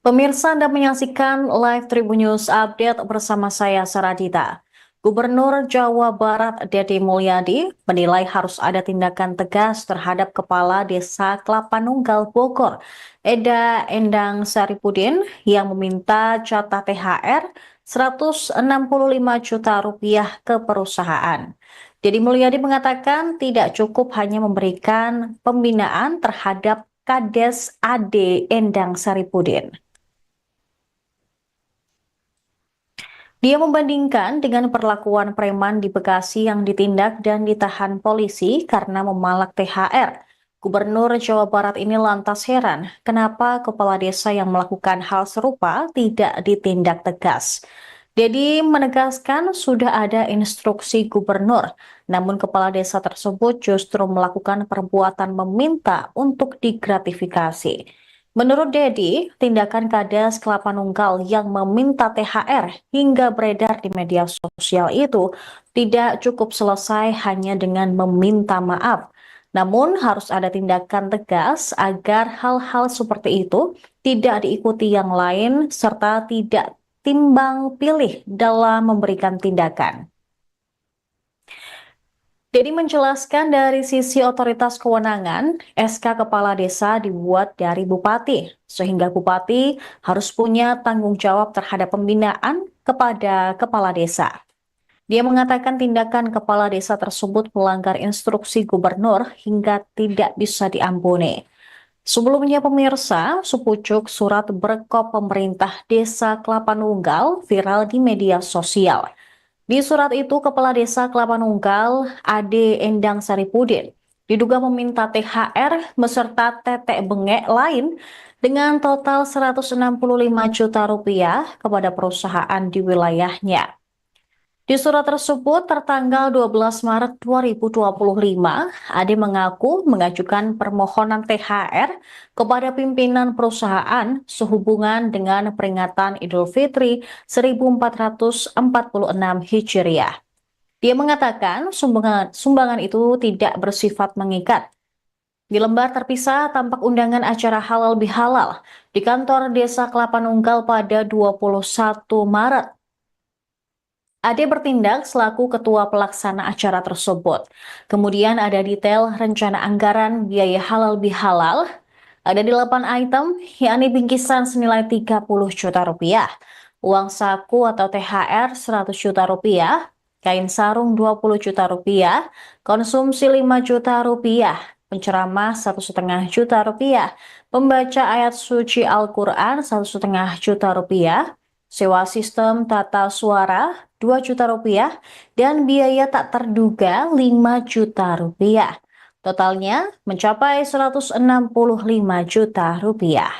Pemirsa, Anda menyaksikan live Tribun News Update bersama saya Saradita. Gubernur Jawa Barat Deddy Mulyadi menilai harus ada tindakan tegas terhadap Kepala Desa Kelapa Nunggal Bogor, Eda Endang Saripudin, yang meminta jatah THR 165 juta rupiah ke perusahaan. Deddy Mulyadi mengatakan tidak cukup hanya memberikan pembinaan terhadap Kades Ade Endang Saripudin. Dia membandingkan dengan perlakuan preman di Bekasi yang ditindak dan ditahan polisi karena memalak THR. Gubernur Jawa Barat ini lantas heran kenapa kepala desa yang melakukan hal serupa tidak ditindak tegas. Dedi menegaskan sudah ada instruksi gubernur, namun kepala desa tersebut justru melakukan perbuatan meminta untuk digratifikasi. Menurut Dedi, tindakan Kades Kelapa Nunggal yang meminta THR hingga beredar di media sosial itu tidak cukup selesai hanya dengan meminta maaf. Namun harus ada tindakan tegas agar hal-hal seperti itu tidak diikuti yang lain serta tidak timbang pilih dalam memberikan tindakan. Dedi menjelaskan dari sisi otoritas kewenangan, SK Kepala Desa dibuat dari Bupati, sehingga Bupati harus punya tanggung jawab terhadap pembinaan kepada Kepala Desa. Dia mengatakan tindakan Kepala Desa tersebut melanggar instruksi gubernur hingga tidak bisa diampuni. Sebelumnya pemirsa, sepucuk surat berkop pemerintah Desa Kelapa Nunggal viral di media sosial. Di surat itu, Kepala Desa Kelapa Nunggal, Ade Endang Saripudin, diduga meminta THR beserta tetek bengek lain dengan total 165 juta rupiah kepada perusahaan di wilayahnya. Di surat tersebut tertanggal 12 Maret 2025, Ade mengaku mengajukan permohonan THR kepada pimpinan perusahaan sehubungan dengan peringatan Idul Fitri 1446 Hijriah. Dia mengatakan sumbangan itu tidak bersifat mengikat. Di lembar terpisah tampak undangan acara halal bihalal di kantor Desa Kelapa Nunggal pada 21 Maret. Ade bertindak selaku ketua pelaksana acara tersebut. Kemudian ada detail rencana anggaran biaya halal bihalal. Ada 8 item, yakni bingkisan senilai 30 juta rupiah, uang saku atau THR 100 juta rupiah, kain sarung 20 juta rupiah, konsumsi 5 juta rupiah, penceramah 1,5 juta rupiah, pembaca ayat suci Al-Quran 1,5 juta rupiah, sewa sistem tata suara 2 juta rupiah, dan biaya tak terduga 5 juta rupiah. Totalnya mencapai 165 juta rupiah.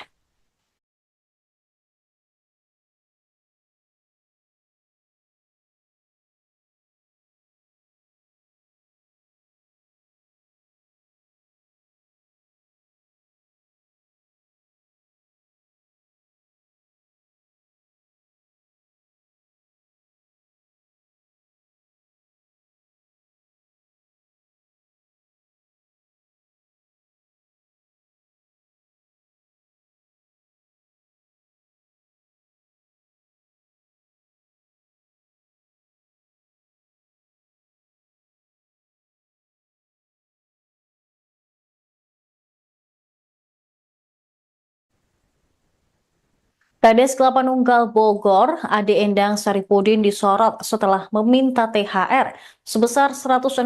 Kades Kelapa Nunggal Bogor, Ade Endang Saripudin disorot setelah meminta THR sebesar 165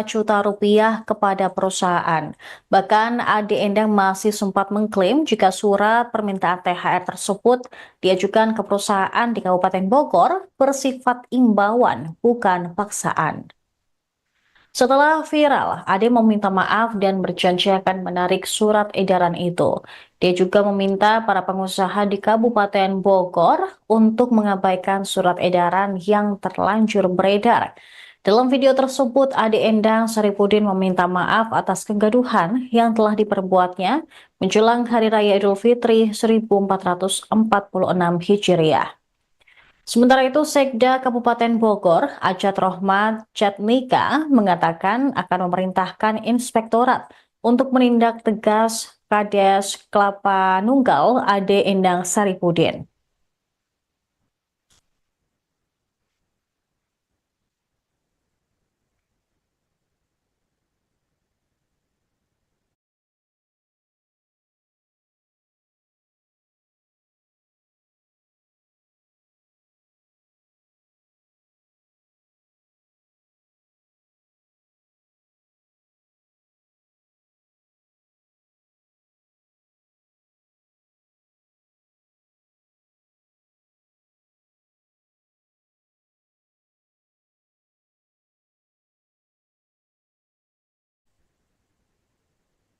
juta rupiah kepada perusahaan. Bahkan Ade Endang masih sempat mengklaim jika surat permintaan THR tersebut diajukan ke perusahaan di Kabupaten Bogor bersifat imbauan, bukan paksaan. Setelah viral, Ade meminta maaf dan berjanji akan menarik surat edaran itu. Dia juga meminta para pengusaha di Kabupaten Bogor untuk mengabaikan surat edaran yang terlanjur beredar. Dalam video tersebut, Ade Endang Saripudin meminta maaf atas kegaduhan yang telah diperbuatnya menjelang Hari Raya Idul Fitri 1446 Hijriah. Sementara itu, Sekda Kabupaten Bogor, Ajat Rohmat Jatnika, mengatakan akan memerintahkan inspektorat untuk menindak tegas Kades Kelapa Nunggal Ade Endang Saripudin.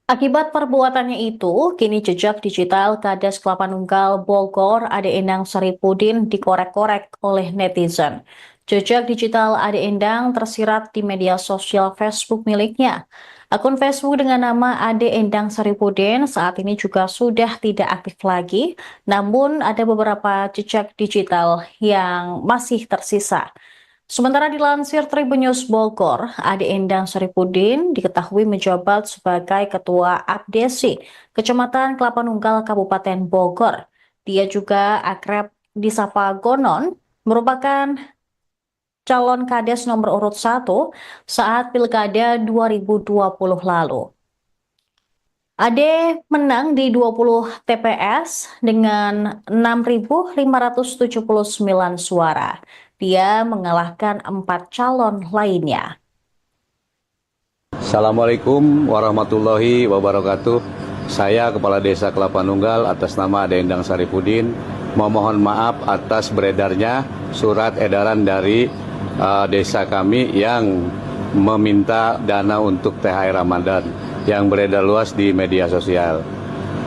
Akibat perbuatannya itu, kini jejak digital Kades Kelapa Nunggal Bogor Ade Endang Saripudin dikorek-korek oleh netizen. Jejak digital Ade Endang tersirat di media sosial Facebook miliknya. Akun Facebook dengan nama Ade Endang Saripudin saat ini juga sudah tidak aktif lagi, namun ada beberapa jejak digital yang masih tersisa. Sementara dilansir Tribun News Bogor, Ade Endang Saripudin diketahui menjabat sebagai Ketua Abdesi, Kecamatan Kelapa Nunggal, Kabupaten Bogor. Dia juga akrab disapa Gonon, merupakan calon Kades nomor urut 1 saat Pilkada 2020 lalu. Ade menang di 20 TPS dengan 6.579 suara. Dia mengalahkan 4 calon lainnya. Assalamualaikum warahmatullahi wabarakatuh. Saya Kepala Desa Kelapa Nunggal atas nama Ade Endang Saripudin memohon maaf atas beredarnya surat edaran dari desa kami yang meminta dana untuk THR Ramadan yang beredar luas di media sosial.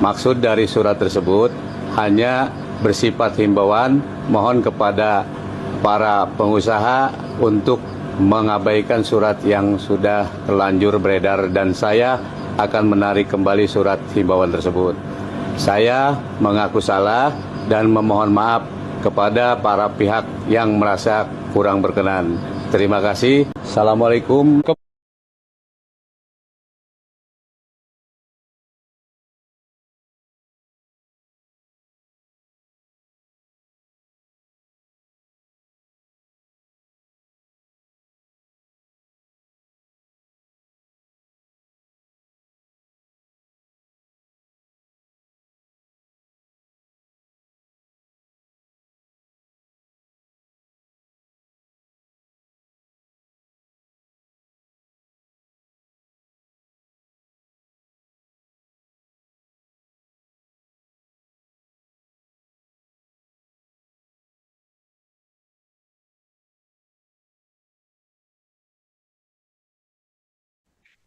Maksud dari surat tersebut hanya bersifat himbauan, mohon kepada para pengusaha untuk mengabaikan surat yang sudah terlanjur beredar dan saya akan menarik kembali surat himbauan tersebut. Saya mengaku salah dan memohon maaf kepada para pihak yang merasa kurang berkenan. Terima kasih. Assalamualaikum.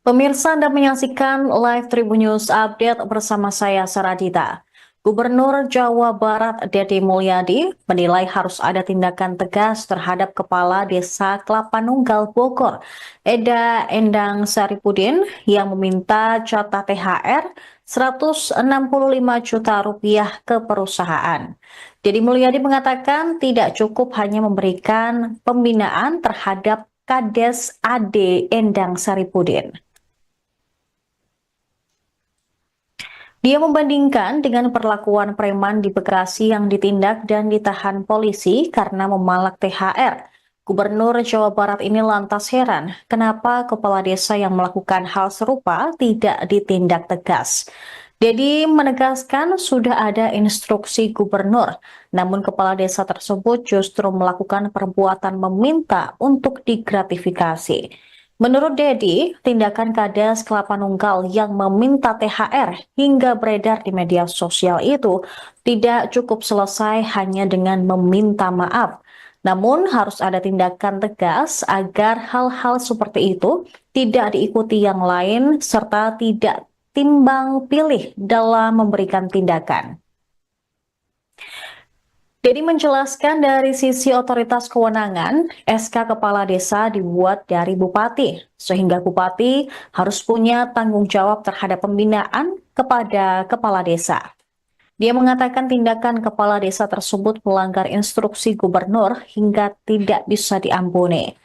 Pemirsa, Anda menyaksikan live Tribun News Update bersama saya Saradita. Gubernur Jawa Barat Deddy Mulyadi menilai harus ada tindakan tegas terhadap Kepala Desa Kelapa Nunggal Bogor, Eda Endang Saripudin, yang meminta jatah THR 165 juta rupiah ke perusahaan. Deddy Mulyadi mengatakan tidak cukup hanya memberikan pembinaan terhadap Kades Ade Endang Saripudin. Dia membandingkan dengan perlakuan preman di Bekasi yang ditindak dan ditahan polisi karena memalak THR. Gubernur Jawa Barat ini lantas heran kenapa kepala desa yang melakukan hal serupa tidak ditindak tegas. Dedi menegaskan sudah ada instruksi gubernur, namun kepala desa tersebut justru melakukan perbuatan meminta untuk digratifikasi. Menurut Dedi, tindakan Kades Kelapa Nunggal yang meminta THR hingga beredar di media sosial itu tidak cukup selesai hanya dengan meminta maaf. Namun harus ada tindakan tegas agar hal-hal seperti itu tidak diikuti yang lain serta tidak timbang pilih dalam memberikan tindakan. Dedi menjelaskan dari sisi otoritas kewenangan, SK Kepala Desa dibuat dari Bupati, sehingga Bupati harus punya tanggung jawab terhadap pembinaan kepada Kepala Desa. Dia mengatakan tindakan Kepala Desa tersebut melanggar instruksi Gubernur hingga tidak bisa diampuni.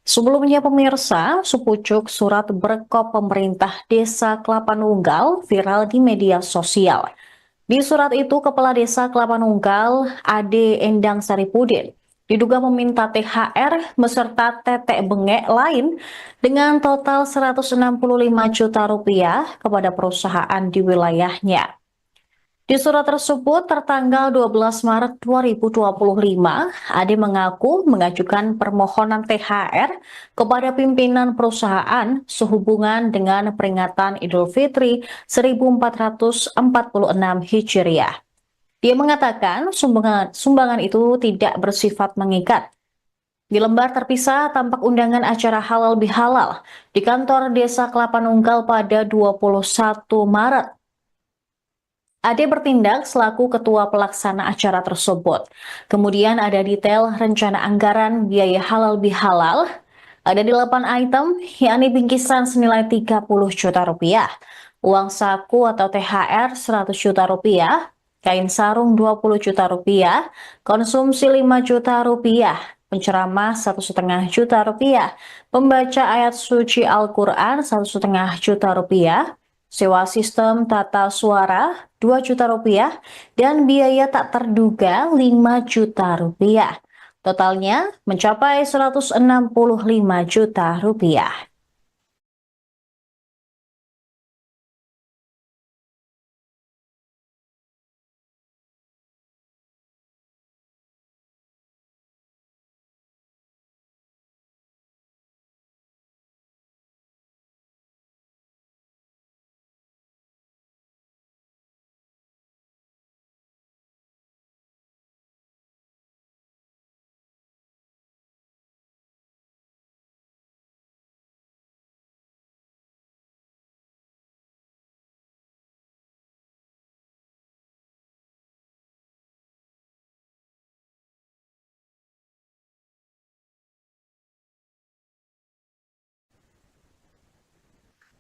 Sebelumnya pemirsa, sepucuk surat berkop pemerintah Desa Kelapa Nunggal viral di media sosial. Di surat itu, Kepala Desa Kelapa Nunggal, Ade Endang Saripudin, diduga meminta THR beserta tetek bengek lain dengan total 165 juta rupiah kepada perusahaan di wilayahnya. Di surat tersebut tertanggal 12 Maret 2025, Ade mengaku mengajukan permohonan THR kepada pimpinan perusahaan sehubungan dengan peringatan Idul Fitri 1446 Hijriah. Dia mengatakan sumbangan itu tidak bersifat mengikat. Di lembar terpisah tampak undangan acara halal bihalal di kantor Desa Kelapa Nunggal pada 21 Maret. Ade bertindak selaku ketua pelaksana acara tersebut. Kemudian ada detail rencana anggaran biaya halal bihalal. Ada 8 item, yakni bingkisan senilai 30 juta rupiah, uang saku atau THR 100 juta rupiah, kain sarung 20 juta rupiah, konsumsi 5 juta rupiah, penceramah 1,5 juta rupiah, pembaca ayat suci Al-Quran 1,5 juta rupiah, sewa sistem tata suara 2 juta rupiah, dan biaya tak terduga 5 juta rupiah. Totalnya mencapai 165 juta rupiah.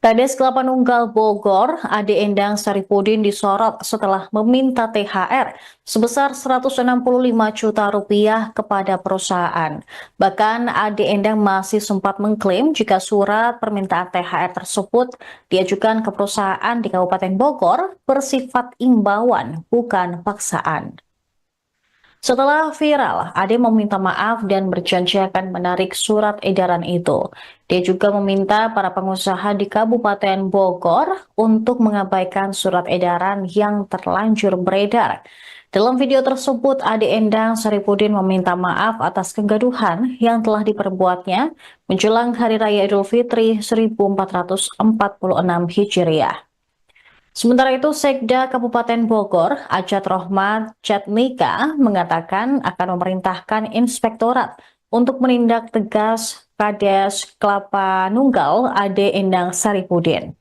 Kades Kelapa Nunggal Bogor, Ade Endang Saripudin disorot setelah meminta THR sebesar 165 juta rupiah kepada perusahaan. Bahkan Ade Endang masih sempat mengklaim jika surat permintaan THR tersebut diajukan ke perusahaan di Kabupaten Bogor bersifat imbauan, bukan paksaan. Setelah viral, Ade meminta maaf dan berjanji akan menarik surat edaran itu. Dia juga meminta para pengusaha di Kabupaten Bogor untuk mengabaikan surat edaran yang terlanjur beredar. Dalam video tersebut, Ade Endang Saripudin meminta maaf atas kegaduhan yang telah diperbuatnya menjelang Hari Raya Idul Fitri 1446 Hijriah. Sementara itu, Sekda Kabupaten Bogor, Ajat Rohmat Jatmika, mengatakan akan memerintahkan inspektorat untuk menindak tegas Kades Kelapa Nunggal Ade Endang Saripudin.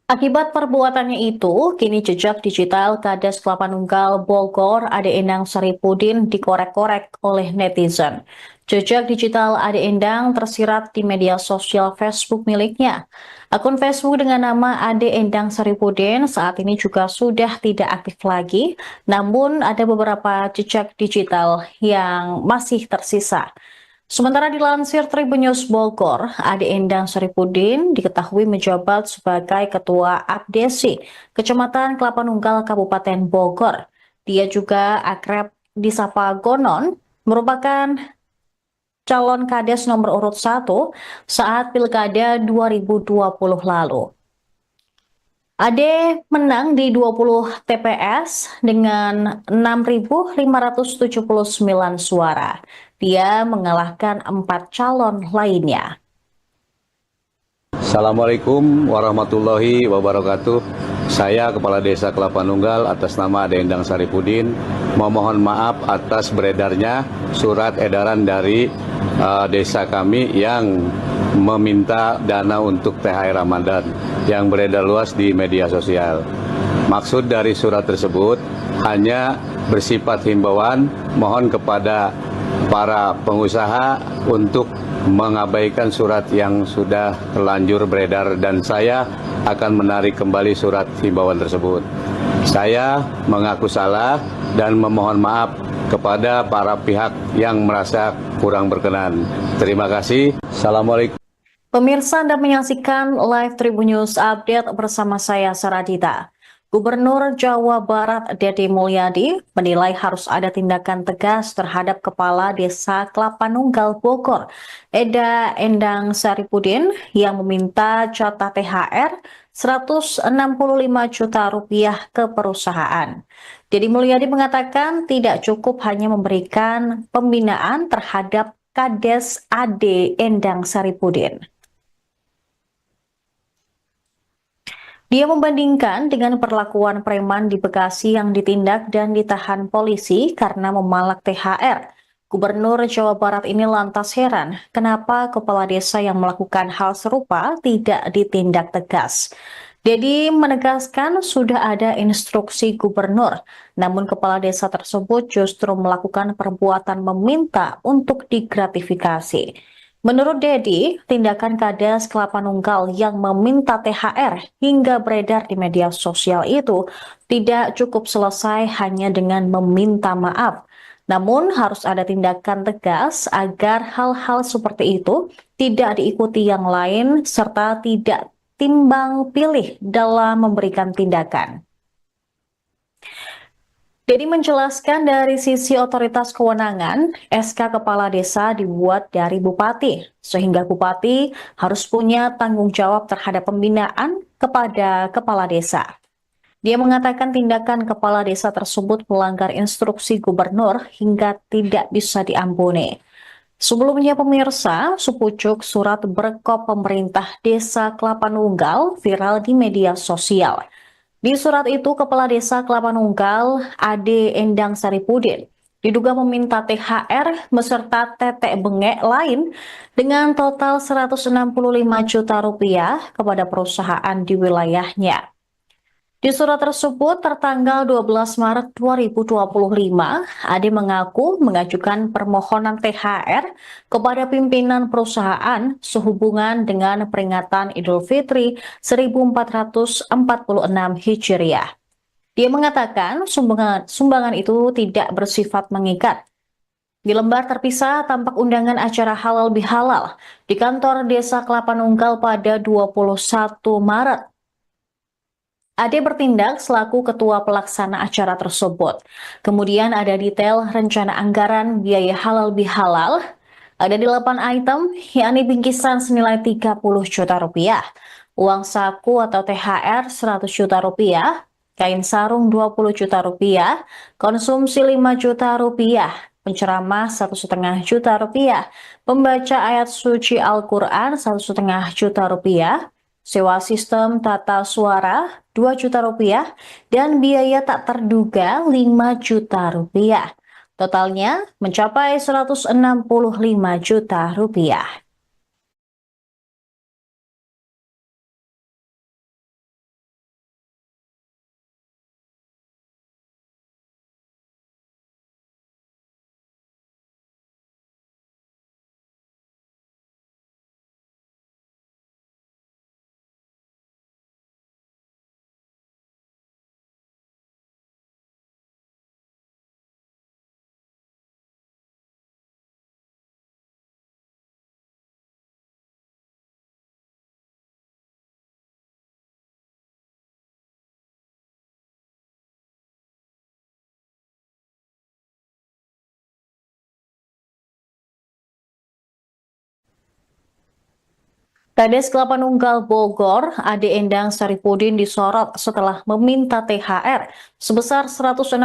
Akibat perbuatannya itu, kini jejak digital Kades Kelapa Nunggal Bogor Ade Endang Saripudin dikorek-korek oleh netizen. Jejak digital Ade Endang tersirat di media sosial Facebook miliknya. Akun Facebook dengan nama Ade Endang Saripudin saat ini juga sudah tidak aktif lagi, namun ada beberapa jejak digital yang masih tersisa. Sementara dilansir Tribun News Bogor, Ade Endang Saripudin diketahui menjabat sebagai Ketua Abdesi, Kecamatan Kelapa Nunggal, Kabupaten Bogor. Dia juga akrab disapa Gonon, merupakan calon Kades nomor urut 1 saat Pilkada 2020 lalu. Ade menang di 20 TPS dengan 6.579 suara. Dia mengalahkan 4 calon lainnya. Assalamualaikum warahmatullahi wabarakatuh. saya Kepala Desa Kelapa Nunggal atas nama Endang Saripudin memohon maaf atas beredarnya surat edaran dari desa kami yang meminta dana untuk THR Ramadan yang beredar luas di media sosial. Maksud dari surat tersebut hanya bersifat himbauan, mohon kepada para pengusaha untuk mengabaikan surat yang sudah terlanjur beredar, dan saya akan menarik kembali surat himbauan tersebut. Saya mengaku salah dan memohon maaf kepada para pihak yang merasa kurang berkenan. Terima kasih. Assalamualaikum. Pemirsa, Anda menyaksikan live Tribun News Update bersama saya, Saradita. Gubernur Jawa Barat Deddy Mulyadi menilai harus ada tindakan tegas terhadap Kepala Desa Kelapa Nunggal Bogor, Endang Saripudin, yang meminta jatah THR 165 juta rupiah ke perusahaan. Deddy Mulyadi mengatakan tidak cukup hanya memberikan pembinaan terhadap Kades AD Endang Saripudin. Dia membandingkan dengan perlakuan preman di Bekasi yang ditindak dan ditahan polisi karena memalak THR. Gubernur Jawa Barat ini lantas heran kenapa kepala desa yang melakukan hal serupa tidak ditindak tegas. Deddy menegaskan sudah ada instruksi gubernur, namun kepala desa tersebut justru melakukan perbuatan meminta untuk digratifikasi. Menurut Deddy, tindakan Kades Kelapa Nunggal yang meminta THR hingga beredar di media sosial itu tidak cukup selesai hanya dengan meminta maaf. Namun harus ada tindakan tegas agar hal-hal seperti itu tidak diikuti yang lain serta tidak timbang pilih dalam memberikan tindakan. Deddy menjelaskan dari sisi otoritas kewenangan, SK Kepala Desa dibuat dari Bupati, sehingga Bupati harus punya tanggung jawab terhadap pembinaan kepada Kepala Desa. Dia mengatakan tindakan Kepala Desa tersebut melanggar instruksi Gubernur hingga tidak bisa diampuni. Sebelumnya pemirsa, sepucuk surat berkop pemerintah Desa Kelapa Nunggal viral di media sosial. Di surat itu, Kepala Desa Kelapa Nunggal, Ade Endang Saripudin, diduga meminta THR beserta tetek bengek lain dengan total 165 juta rupiah kepada perusahaan di wilayahnya. Di surat tersebut tertanggal 12 Maret 2025, Ade mengaku mengajukan permohonan THR kepada pimpinan perusahaan sehubungan dengan peringatan Idul Fitri 1446 Hijriah. Dia mengatakan sumbangan itu tidak bersifat mengikat. Di lembar terpisah tampak undangan acara halal bihalal di kantor Desa Kelapa Nunggal pada 21 Maret. Ade bertindak selaku ketua pelaksana acara tersebut. Kemudian ada detail rencana anggaran biaya halal bihalal. Ada 8 item, yakni bingkisan senilai 30 juta rupiah, uang saku atau THR 100 juta rupiah, kain sarung 20 juta rupiah, konsumsi 5 juta rupiah, penceramah 1,5 juta rupiah, pembaca ayat suci Al-Quran 1,5 juta rupiah, sewa sistem tata suara 2 juta rupiah, dan biaya tak terduga 5 juta rupiah. Totalnya mencapai 165 juta rupiah. Kades Kelapa Nunggal Bogor, Ade Endang Saripudin disorot setelah meminta THR sebesar 165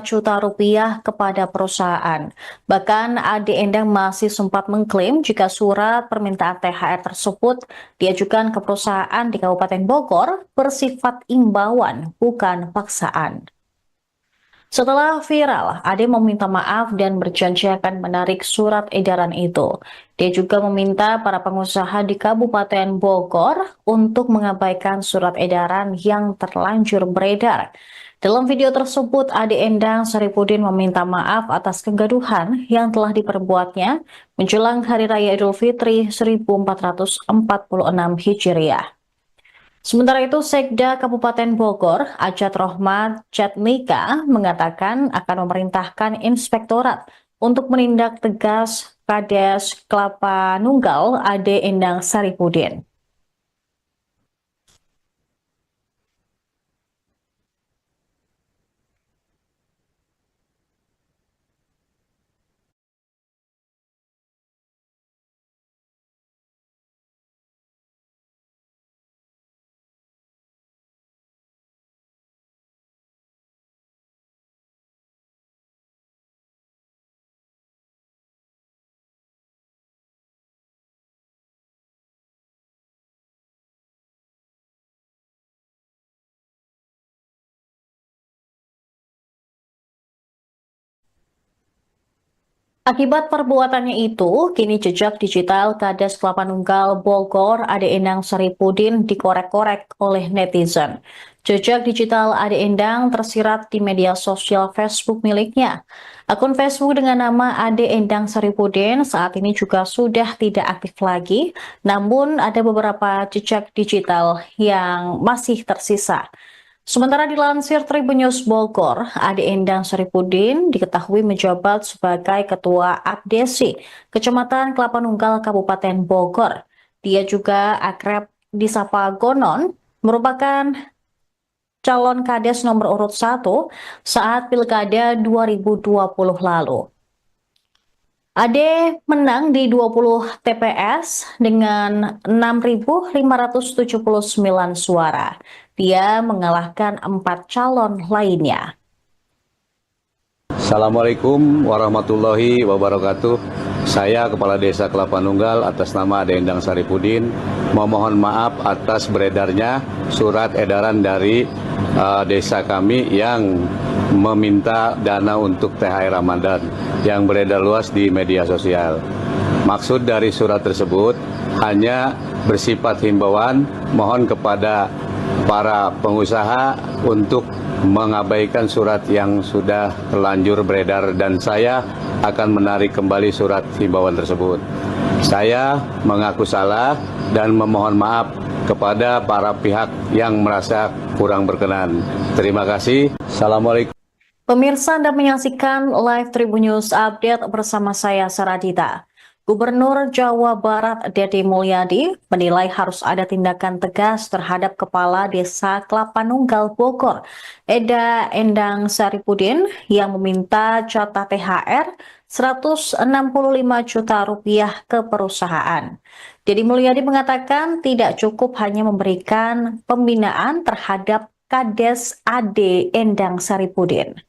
juta rupiah kepada perusahaan. Bahkan Ade Endang masih sempat mengklaim jika surat permintaan THR tersebut diajukan ke perusahaan di Kabupaten Bogor bersifat imbauan, bukan paksaan. Setelah viral, Ade meminta maaf dan berjanji akan menarik surat edaran itu. Dia juga meminta para pengusaha di Kabupaten Bogor untuk mengabaikan surat edaran yang terlanjur beredar. Dalam video tersebut, Ade Endang Saripudin meminta maaf atas kegaduhan yang telah diperbuatnya menjelang Hari Raya Idul Fitri 1446 Hijriah. Sementara itu, Sekda Kabupaten Bogor, Ajat Rohmat Jatmika, mengatakan akan memerintahkan inspektorat untuk menindak tegas Kades Kelapa Nunggal Ade Endang Saripudin. Akibat perbuatannya itu, kini jejak digital Kades Kelapa Nunggal Bogor Ade Endang Saripudin dikorek-korek oleh netizen. Jejak digital Ade Endang tersirat di media sosial Facebook miliknya. Akun Facebook dengan nama Ade Endang Saripudin saat ini juga sudah tidak aktif lagi, namun ada beberapa jejak digital yang masih tersisa. Sementara dilansir Tribun News Bogor, Ade Endang Saripudin diketahui menjabat sebagai Ketua Abdesi, Kecamatan Kelapa Nunggal, Kabupaten Bogor. Dia juga akrab disapa Gonon, merupakan calon Kades nomor urut 1 saat Pilkada 2020 lalu. Ade menang di 20 TPS dengan 6.579 suara. Dia mengalahkan 4 calon lainnya. Assalamualaikum warahmatullahi wabarakatuh. Saya Kepala Desa Kelapa Nunggal atas nama Ade Endang Saripudin memohon maaf atas beredarnya surat edaran dari desa kami yang meminta dana untuk THR Ramadan yang beredar luas di media sosial. Maksud dari surat tersebut hanya bersifat himbauan, mohon kepada para pengusaha untuk mengabaikan surat yang sudah terlanjur beredar dan saya akan menarik kembali surat himbauan tersebut. Saya mengaku salah dan memohon maaf kepada para pihak yang merasa kurang berkenan. Terima kasih. Assalamualaikum. Pemirsa Anda menyaksikan live Tribun News Update bersama saya Saradita. Gubernur Jawa Barat Deddy Mulyadi menilai harus ada tindakan tegas terhadap Kepala Desa Kelapa Nunggal Bogor, Eda Endang Saripudin, yang meminta jatah THR 165 juta rupiah ke perusahaan. Deddy Mulyadi mengatakan tidak cukup hanya memberikan pembinaan terhadap Kades Ade Endang Saripudin.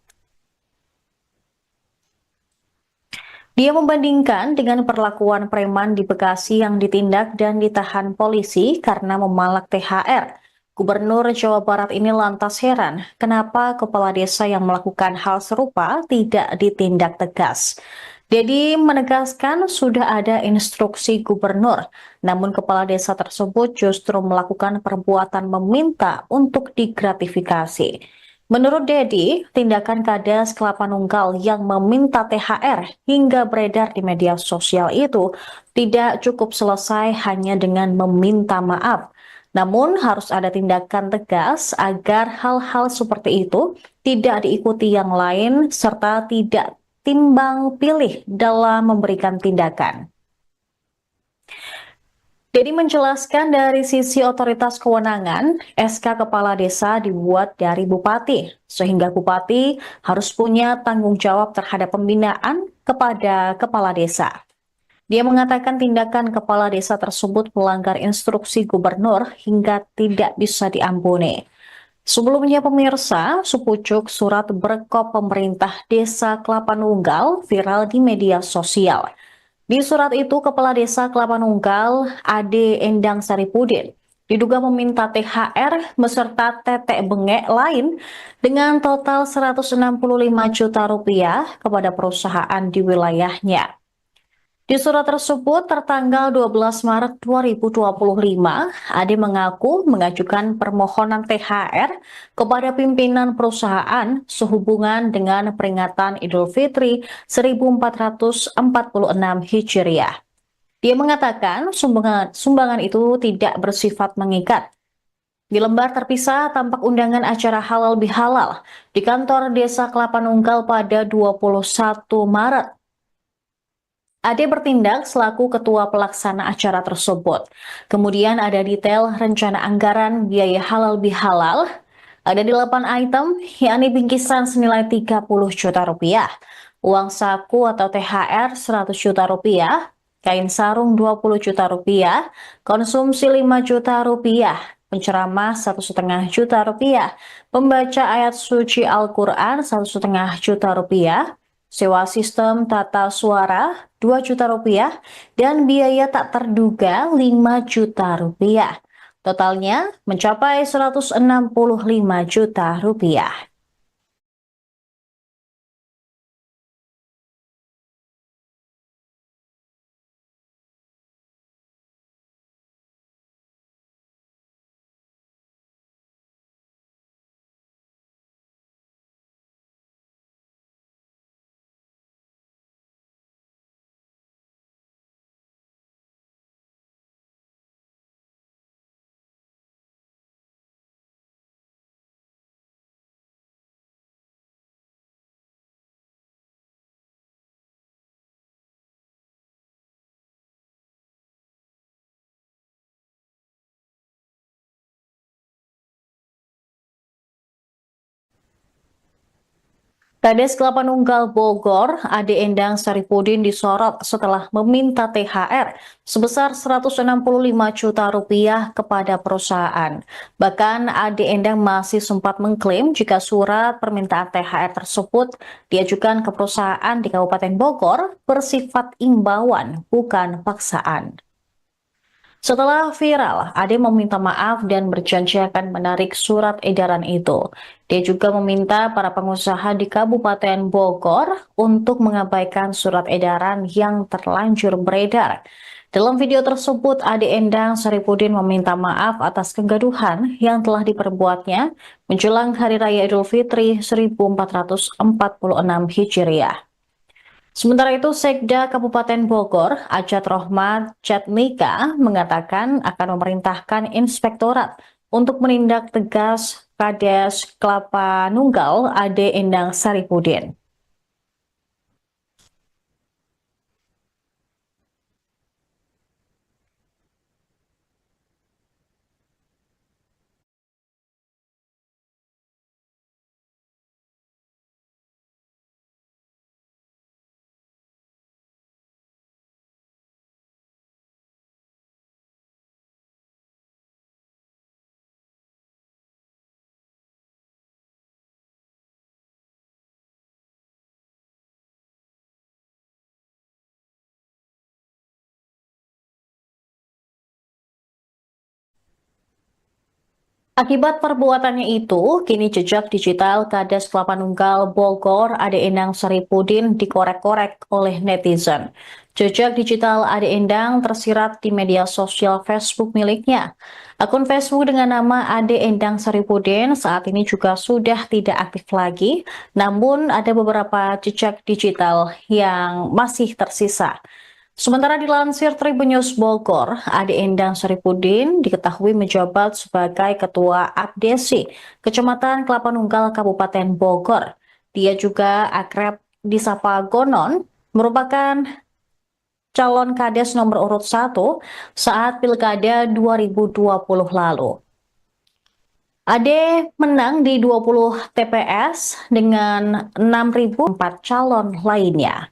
Dia membandingkan dengan perlakuan preman di Bekasi yang ditindak dan ditahan polisi karena memalak THR. Gubernur Jawa Barat ini lantas heran kenapa kepala desa yang melakukan hal serupa tidak ditindak tegas. Dedi menegaskan sudah ada instruksi gubernur, namun kepala desa tersebut justru melakukan perbuatan meminta untuk digratifikasi. Menurut Dedi, tindakan Kades Kelapa Nunggal yang meminta THR hingga beredar di media sosial itu tidak cukup selesai hanya dengan meminta maaf. Namun harus ada tindakan tegas agar hal-hal seperti itu tidak diikuti yang lain serta tidak timbang pilih dalam memberikan tindakan. Dedi menjelaskan dari sisi otoritas kewenangan, SK Kepala Desa dibuat dari Bupati, sehingga Bupati harus punya tanggung jawab terhadap pembinaan kepada Kepala Desa. Dia mengatakan tindakan kepala desa tersebut melanggar instruksi gubernur hingga tidak bisa diampuni. Sebelumnya pemirsa, sepucuk surat berkop pemerintah Desa Kelapa Nunggal viral di media sosial. Di surat itu, Kepala Desa Kelapa Nunggal, Ade Endang Saripudin, diduga meminta THR beserta tetek bengek lain dengan total 165 juta rupiah kepada perusahaan di wilayahnya. Di surat tersebut tertanggal 12 Maret 2025, Ade mengaku mengajukan permohonan THR kepada pimpinan perusahaan sehubungan dengan peringatan Idul Fitri 1446 Hijriah. Dia mengatakan sumbangan itu tidak bersifat mengikat. Di lembar terpisah tampak undangan acara halal bihalal di kantor Desa Kelapa Nunggal pada 21 Maret. Ade bertindak selaku ketua pelaksana acara tersebut. Kemudian ada detail rencana anggaran biaya halal bihalal. Ada 8 item, yakni bingkisan senilai 30 juta rupiah, uang saku atau THR 100 juta rupiah, kain sarung 20 juta rupiah, konsumsi 5 juta rupiah, penceramah 1,5 juta rupiah, pembaca ayat suci Al-Quran 1,5 juta rupiah, sewa sistem tata suara 2 juta rupiah, dan biaya tak terduga 5 juta rupiah. Totalnya mencapai 165 juta rupiah. Kades Kelapa Nunggal Bogor, Ade Endang Saripudin disorot setelah meminta THR sebesar 165 juta rupiah kepada perusahaan. Bahkan Ade Endang masih sempat mengklaim jika surat permintaan THR tersebut diajukan ke perusahaan di Kabupaten Bogor bersifat imbauan, bukan paksaan. Setelah viral, Ade meminta maaf dan berjanji akan menarik surat edaran itu. Dia juga meminta para pengusaha di Kabupaten Bogor untuk mengabaikan surat edaran yang terlanjur beredar. Dalam video tersebut, Ade Endang Saripudin meminta maaf atas kegaduhan yang telah diperbuatnya menjelang Hari Raya Idul Fitri 1446 Hijriah. Sementara itu, Sekda Kabupaten Bogor, Ajat Rohmat Jatmika, mengatakan akan memerintahkan inspektorat untuk menindak tegas Kades Kelapa Nunggal Ade Endang Saripudin. Akibat perbuatannya itu, kini jejak digital Kades Kelapa Nunggal Bogor Ade Endang Saripudin dikorek-korek oleh netizen. Jejak digital Ade Endang tersirat di media sosial Facebook miliknya. Akun Facebook dengan nama Ade Endang Saripudin saat ini juga sudah tidak aktif lagi, namun ada beberapa jejak digital yang masih tersisa. Sementara dilansir Tribun News Bogor, Ade Endang Saripudin diketahui menjabat sebagai Ketua Abdesi, Kecamatan Kelapa Nunggal, Kabupaten Bogor. Dia juga akrab disapa Gonon, merupakan calon Kades nomor urut 1 saat Pilkada 2020 lalu. Ade menang di 20 TPS dengan 6.004 calon lainnya.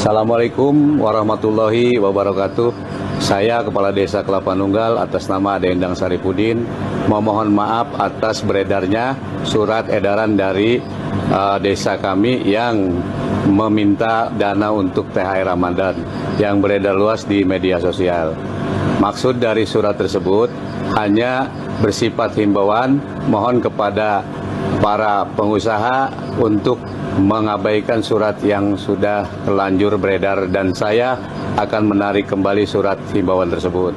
Assalamualaikum warahmatullahi wabarakatuh. Saya Kepala Desa Kelapa Nunggal atas nama Ade Endang Saripudin memohon maaf atas beredarnya surat edaran dari desa kami yang meminta dana untuk THR Ramadan yang beredar luas di media sosial. Maksud dari surat tersebut hanya bersifat himbauan, mohon kepada para pengusaha untuk mengabaikan surat yang sudah terlanjur beredar, dan saya akan menarik kembali surat himbauan tersebut.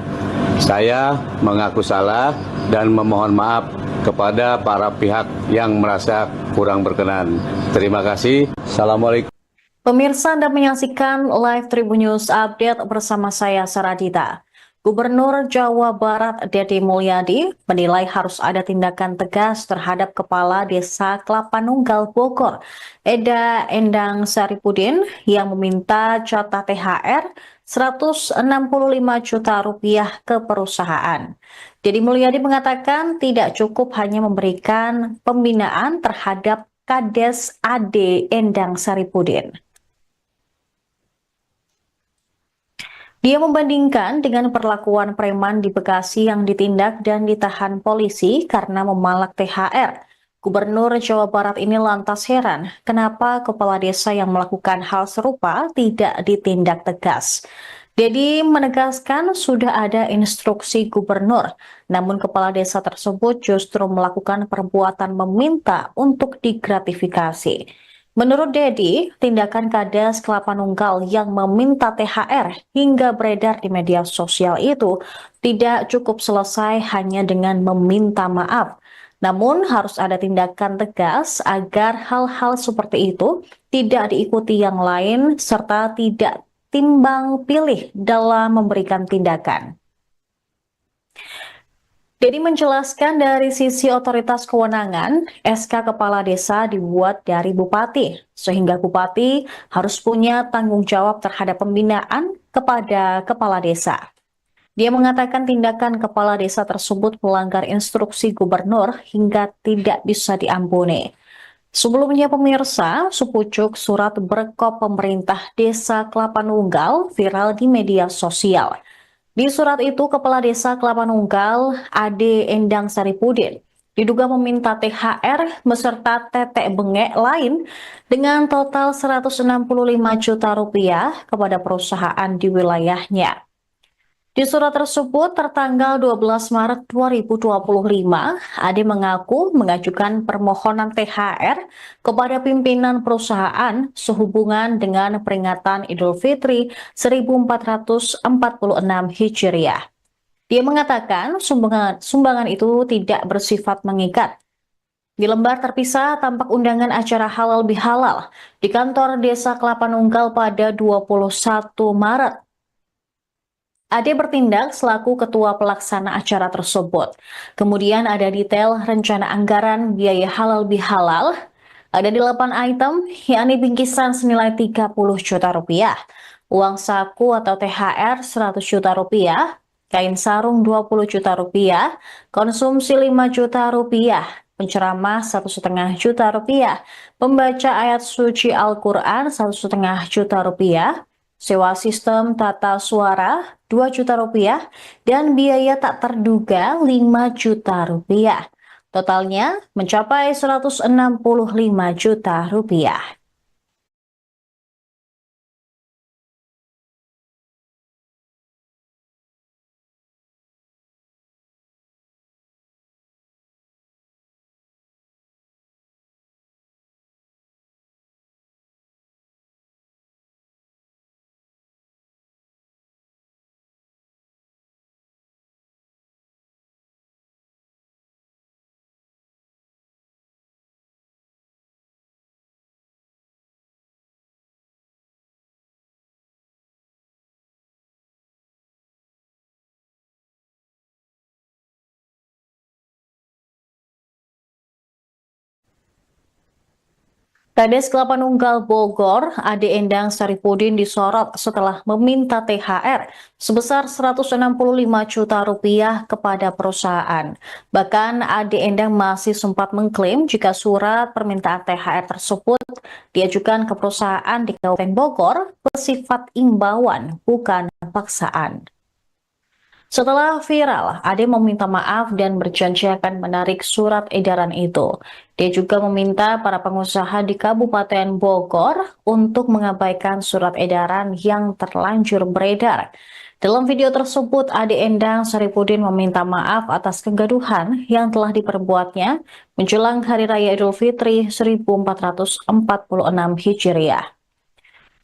Saya mengaku salah dan memohon maaf kepada para pihak yang merasa kurang berkenan. Terima kasih. Assalamualaikum. Pemirsa, Anda menyaksikan live Tribun News Update bersama saya Saradita. Gubernur Jawa Barat Deddy Mulyadi menilai harus ada tindakan tegas terhadap Kepala Desa Kelapa Nunggal Bogor, Eda Endang Saripudin, yang meminta jatah THR 165 juta rupiah ke perusahaan. Deddy Mulyadi mengatakan tidak cukup hanya memberikan pembinaan terhadap Kades Ade Endang Saripudin. Dia membandingkan dengan perlakuan preman di Bekasi yang ditindak dan ditahan polisi karena memalak THR. Gubernur Jawa Barat ini lantas heran kenapa kepala desa yang melakukan hal serupa tidak ditindak tegas. Deddy menegaskan sudah ada instruksi gubernur, namun kepala desa tersebut justru melakukan perbuatan meminta untuk digratifikasi. Menurut Deddy, tindakan Kades Kelapa Nunggal yang meminta THR hingga beredar di media sosial itu tidak cukup selesai hanya dengan meminta maaf. Namun harus ada tindakan tegas agar hal-hal seperti itu tidak diikuti yang lain serta tidak timbang pilih dalam memberikan tindakan. Deddy menjelaskan dari sisi otoritas kewenangan, SK Kepala Desa dibuat dari Bupati, sehingga Bupati harus punya tanggung jawab terhadap pembinaan kepada Kepala Desa. Dia mengatakan tindakan Kepala Desa tersebut melanggar instruksi Gubernur hingga tidak bisa diampuni. Sebelumnya pemirsa, sepucuk surat berkop pemerintah Desa Kelapa Nunggal viral di media sosial. Di surat itu, Kepala Desa Kelapa Nunggal, Ade Endang Saripudin, diduga meminta THR beserta tetek bengek lain dengan total 165 juta rupiah kepada perusahaan di wilayahnya. Di surat tersebut tertanggal 12 Maret 2025, Ade mengaku mengajukan permohonan THR kepada pimpinan perusahaan sehubungan dengan peringatan Idul Fitri 1446 Hijriah. Dia mengatakan sumbangan itu tidak bersifat mengikat. Di lembar terpisah tampak undangan acara halal bihalal di kantor Desa Kelapa Nunggal pada 21 Maret. Ade bertindak selaku ketua pelaksana acara tersebut. Kemudian ada detail rencana anggaran biaya halal bihalal. Ada 8 item, yakni bingkisan senilai 30 juta rupiah, uang saku atau THR 100 juta rupiah, kain sarung 20 juta rupiah, konsumsi 5 juta rupiah, penceramah 1,5 juta rupiah, pembaca ayat suci Al-Quran 1,5 juta rupiah, sewa sistem tata suara 2 juta rupiah, dan biaya tak terduga 5 juta rupiah. Totalnya mencapai 165 juta rupiah. Kades Kelapa Nunggal Bogor, Ade Endang Saripudin disorot setelah meminta THR sebesar 165 juta rupiah kepada perusahaan. Bahkan Ade Endang masih sempat mengklaim jika surat permintaan THR tersebut diajukan ke perusahaan di Kabupaten Bogor bersifat imbauan, bukan paksaan. Setelah viral, Ade meminta maaf dan berjanji akan menarik surat edaran itu. Dia juga meminta para pengusaha di Kabupaten Bogor untuk mengabaikan surat edaran yang terlanjur beredar. Dalam video tersebut, Ade Endang Saripudin meminta maaf atas kegaduhan yang telah diperbuatnya menjelang Hari Raya Idul Fitri 1446 Hijriah.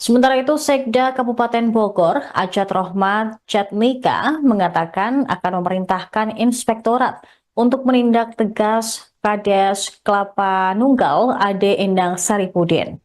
Sementara itu, Sekda Kabupaten Bogor, Ajat Rohmat Jatnika, mengatakan akan memerintahkan inspektorat untuk menindak tegas Kades Kelapa Nunggal Ade Endang Saripudin.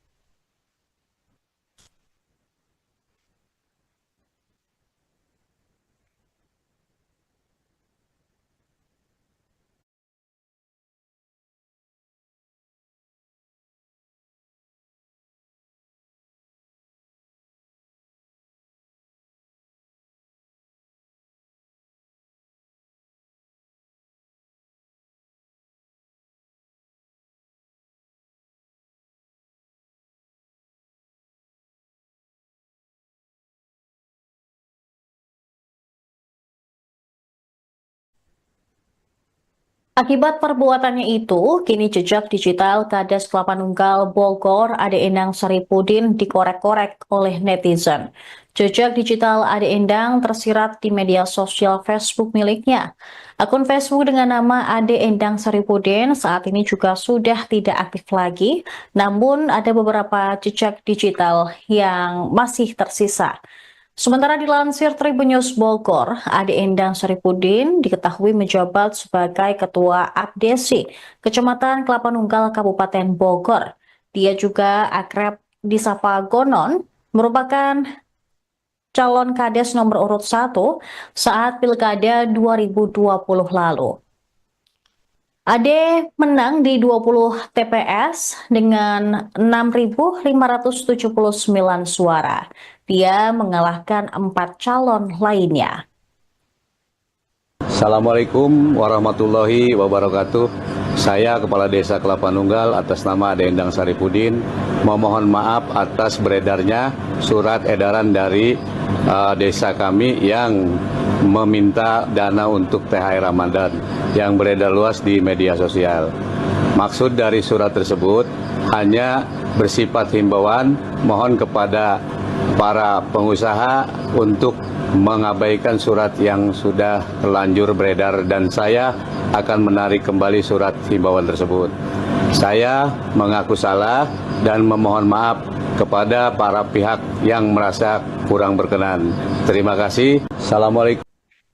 Akibat perbuatannya itu, kini jejak digital Kades Kelapa Nunggal Bogor Ade Endang Saripudin dikorek-korek oleh netizen. Jejak digital Ade Endang tersirat di media sosial Facebook miliknya. Akun Facebook dengan nama Ade Endang Saripudin saat ini juga sudah tidak aktif lagi, namun ada beberapa jejak digital yang masih tersisa. Sementara dilansir Tribun News Bogor, Ade Endang Saripudin diketahui menjabat sebagai Ketua Abdesi, Kecamatan Kelapa Nunggal, Kabupaten Bogor. Dia juga akrab disapa Gonon, merupakan calon Kades nomor urut 1 saat Pilkada 2020 lalu. Ade menang di 20 TPS dengan 6.579 suara. Dia mengalahkan 4 calon lainnya. Assalamualaikum warahmatullahi wabarakatuh. Saya Kepala Desa Kelapa Nunggal atas nama Ade Endang Saripudin memohon maaf atas beredarnya surat edaran dari desa kami yang meminta dana untuk THR Ramadan yang beredar luas di media sosial. Maksud dari surat tersebut hanya bersifat himbauan, mohon kepada para pengusaha untuk mengabaikan surat yang sudah terlanjur beredar dan saya akan menarik kembali surat himbauan tersebut. Saya mengaku salah dan memohon maaf kepada para pihak yang merasa kurang berkenan. Terima kasih. Assalamualaikum.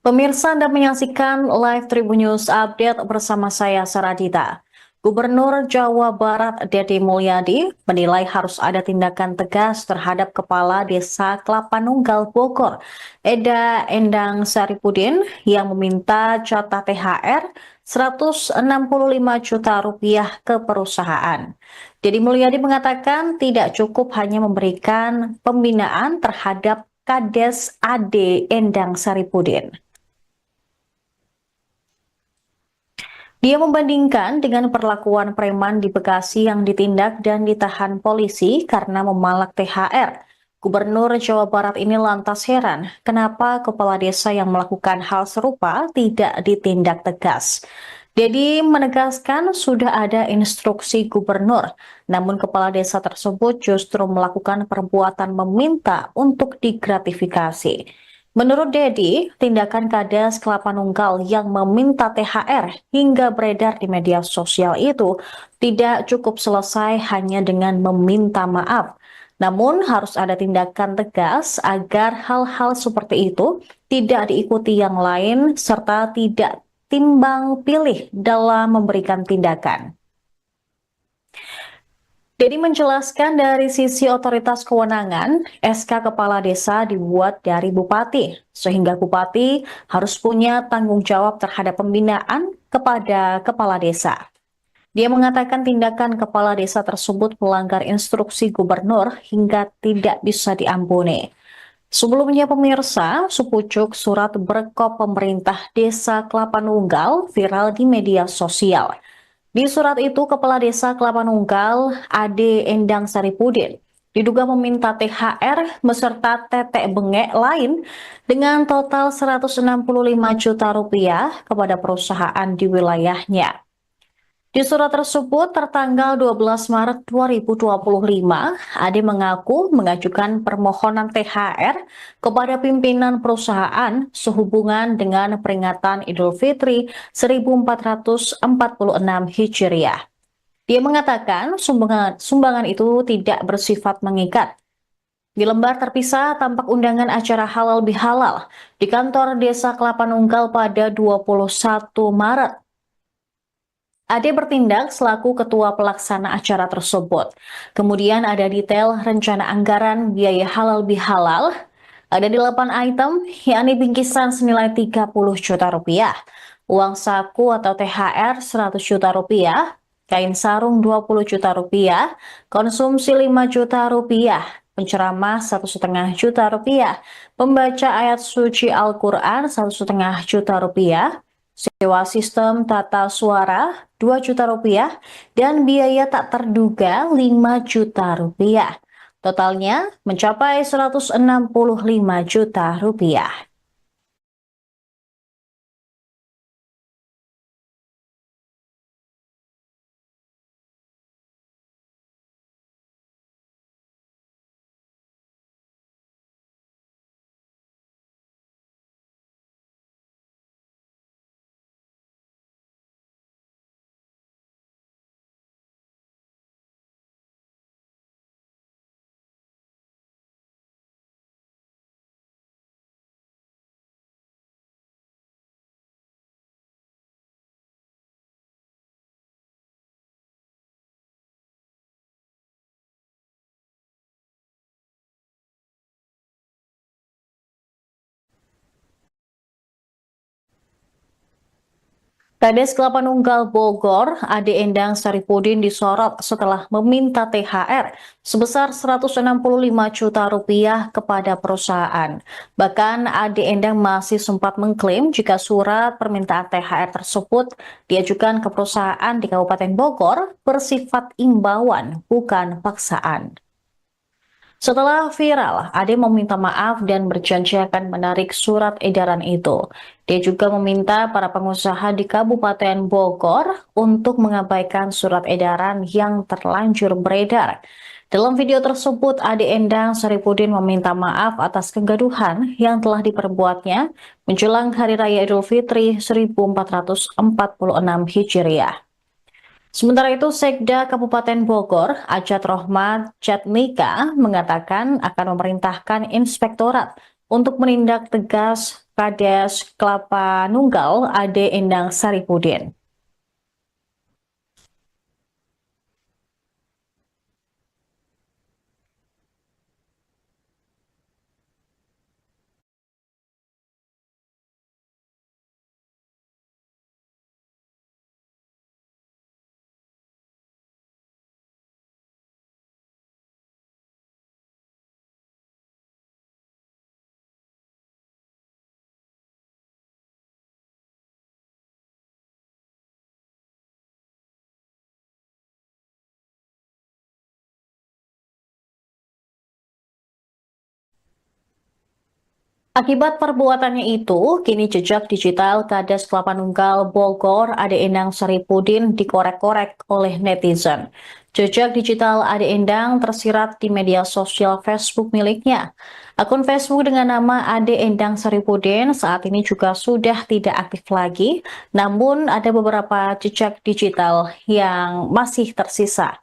Pemirsa, Anda menyaksikan live Tribun News Update bersama saya Saradita. Gubernur Jawa Barat Deddy Mulyadi menilai harus ada tindakan tegas terhadap Kepala Desa Kelapa Nunggal Bogor, Eda Endang Saripudin, yang meminta jatah THR 165 juta rupiah ke perusahaan. Deddy Mulyadi mengatakan tidak cukup hanya memberikan pembinaan terhadap Kades Ade Endang Saripudin. Dia membandingkan dengan perlakuan preman di Bekasi yang ditindak dan ditahan polisi karena memalak THR. Gubernur Jawa Barat ini lantas heran kenapa kepala desa yang melakukan hal serupa tidak ditindak tegas. Dedi menegaskan sudah ada instruksi gubernur, namun kepala desa tersebut justru melakukan perbuatan meminta untuk digratifikasi. Menurut Dedi, tindakan Kades Kelapa Nunggal yang meminta THR hingga beredar di media sosial itu tidak cukup selesai hanya dengan meminta maaf. Namun harus ada tindakan tegas agar hal-hal seperti itu tidak diikuti yang lain serta tidak timbang pilih dalam memberikan tindakan. Dedi menjelaskan dari sisi otoritas kewenangan, SK Kepala Desa dibuat dari Bupati, sehingga Bupati harus punya tanggung jawab terhadap pembinaan kepada Kepala Desa. Dia mengatakan tindakan Kepala Desa tersebut melanggar instruksi Gubernur hingga tidak bisa diampuni. Sebelumnya pemirsa, sepucuk surat berkop pemerintah Desa Kelapa Nunggal viral di media sosial. Di surat itu, Kepala Desa Kelapa Nunggal, Ade Endang Saripudin, diduga meminta THR beserta tetek bengek lain dengan total 165 juta rupiah kepada perusahaan di wilayahnya. Di surat tersebut tertanggal 12 Maret 2025, Ade mengaku mengajukan permohonan THR kepada pimpinan perusahaan sehubungan dengan peringatan Idul Fitri 1446 Hijriah. Dia mengatakan sumbangan itu tidak bersifat mengikat. Di lembar terpisah tampak undangan acara halal bihalal di kantor Desa Kelapa Nunggal pada 21 Maret. Ade bertindak selaku ketua pelaksana acara tersebut. Kemudian ada detail rencana anggaran biaya halal bihalal. Ada 8 item, yakni bingkisan senilai 30 juta rupiah, uang saku atau THR 100 juta rupiah, kain sarung 20 juta rupiah, konsumsi 5 juta rupiah, penceramah 1,5 juta rupiah, pembaca ayat suci Al-Quran 1,5 juta rupiah, sewa sistem tata suara 2 juta rupiah, dan biaya tak terduga 5 juta rupiah. Totalnya mencapai 165 juta rupiah. Kades Kelapa Nunggal Bogor, Ade Endang Saripudin disorot setelah meminta THR sebesar 165 juta rupiah kepada perusahaan. Bahkan Ade Endang masih sempat mengklaim jika surat permintaan THR tersebut diajukan ke perusahaan di Kabupaten Bogor bersifat imbauan, bukan paksaan. Setelah viral, Ade meminta maaf dan berjanji akan menarik surat edaran itu. Dia juga meminta para pengusaha di Kabupaten Bogor untuk mengabaikan surat edaran yang terlanjur beredar. Dalam video tersebut, Ade Endang Saripudin meminta maaf atas kegaduhan yang telah diperbuatnya menjelang Hari Raya Idul Fitri 1446 Hijriah. Sementara itu, Sekda Kabupaten Bogor, Ajat Rohmat Jatnika, mengatakan akan memerintahkan inspektorat untuk menindak tegas Kades Kelapa Nunggal Ade Endang Saripudin. Akibat perbuatannya itu, kini jejak digital Kades Kelapa Nunggal Bogor Ade Endang Saripudin dikorek-korek oleh netizen. Jejak digital Ade Endang tersirat di media sosial Facebook miliknya. Akun Facebook dengan nama Ade Endang Saripudin saat ini juga sudah tidak aktif lagi, namun ada beberapa jejak digital yang masih tersisa.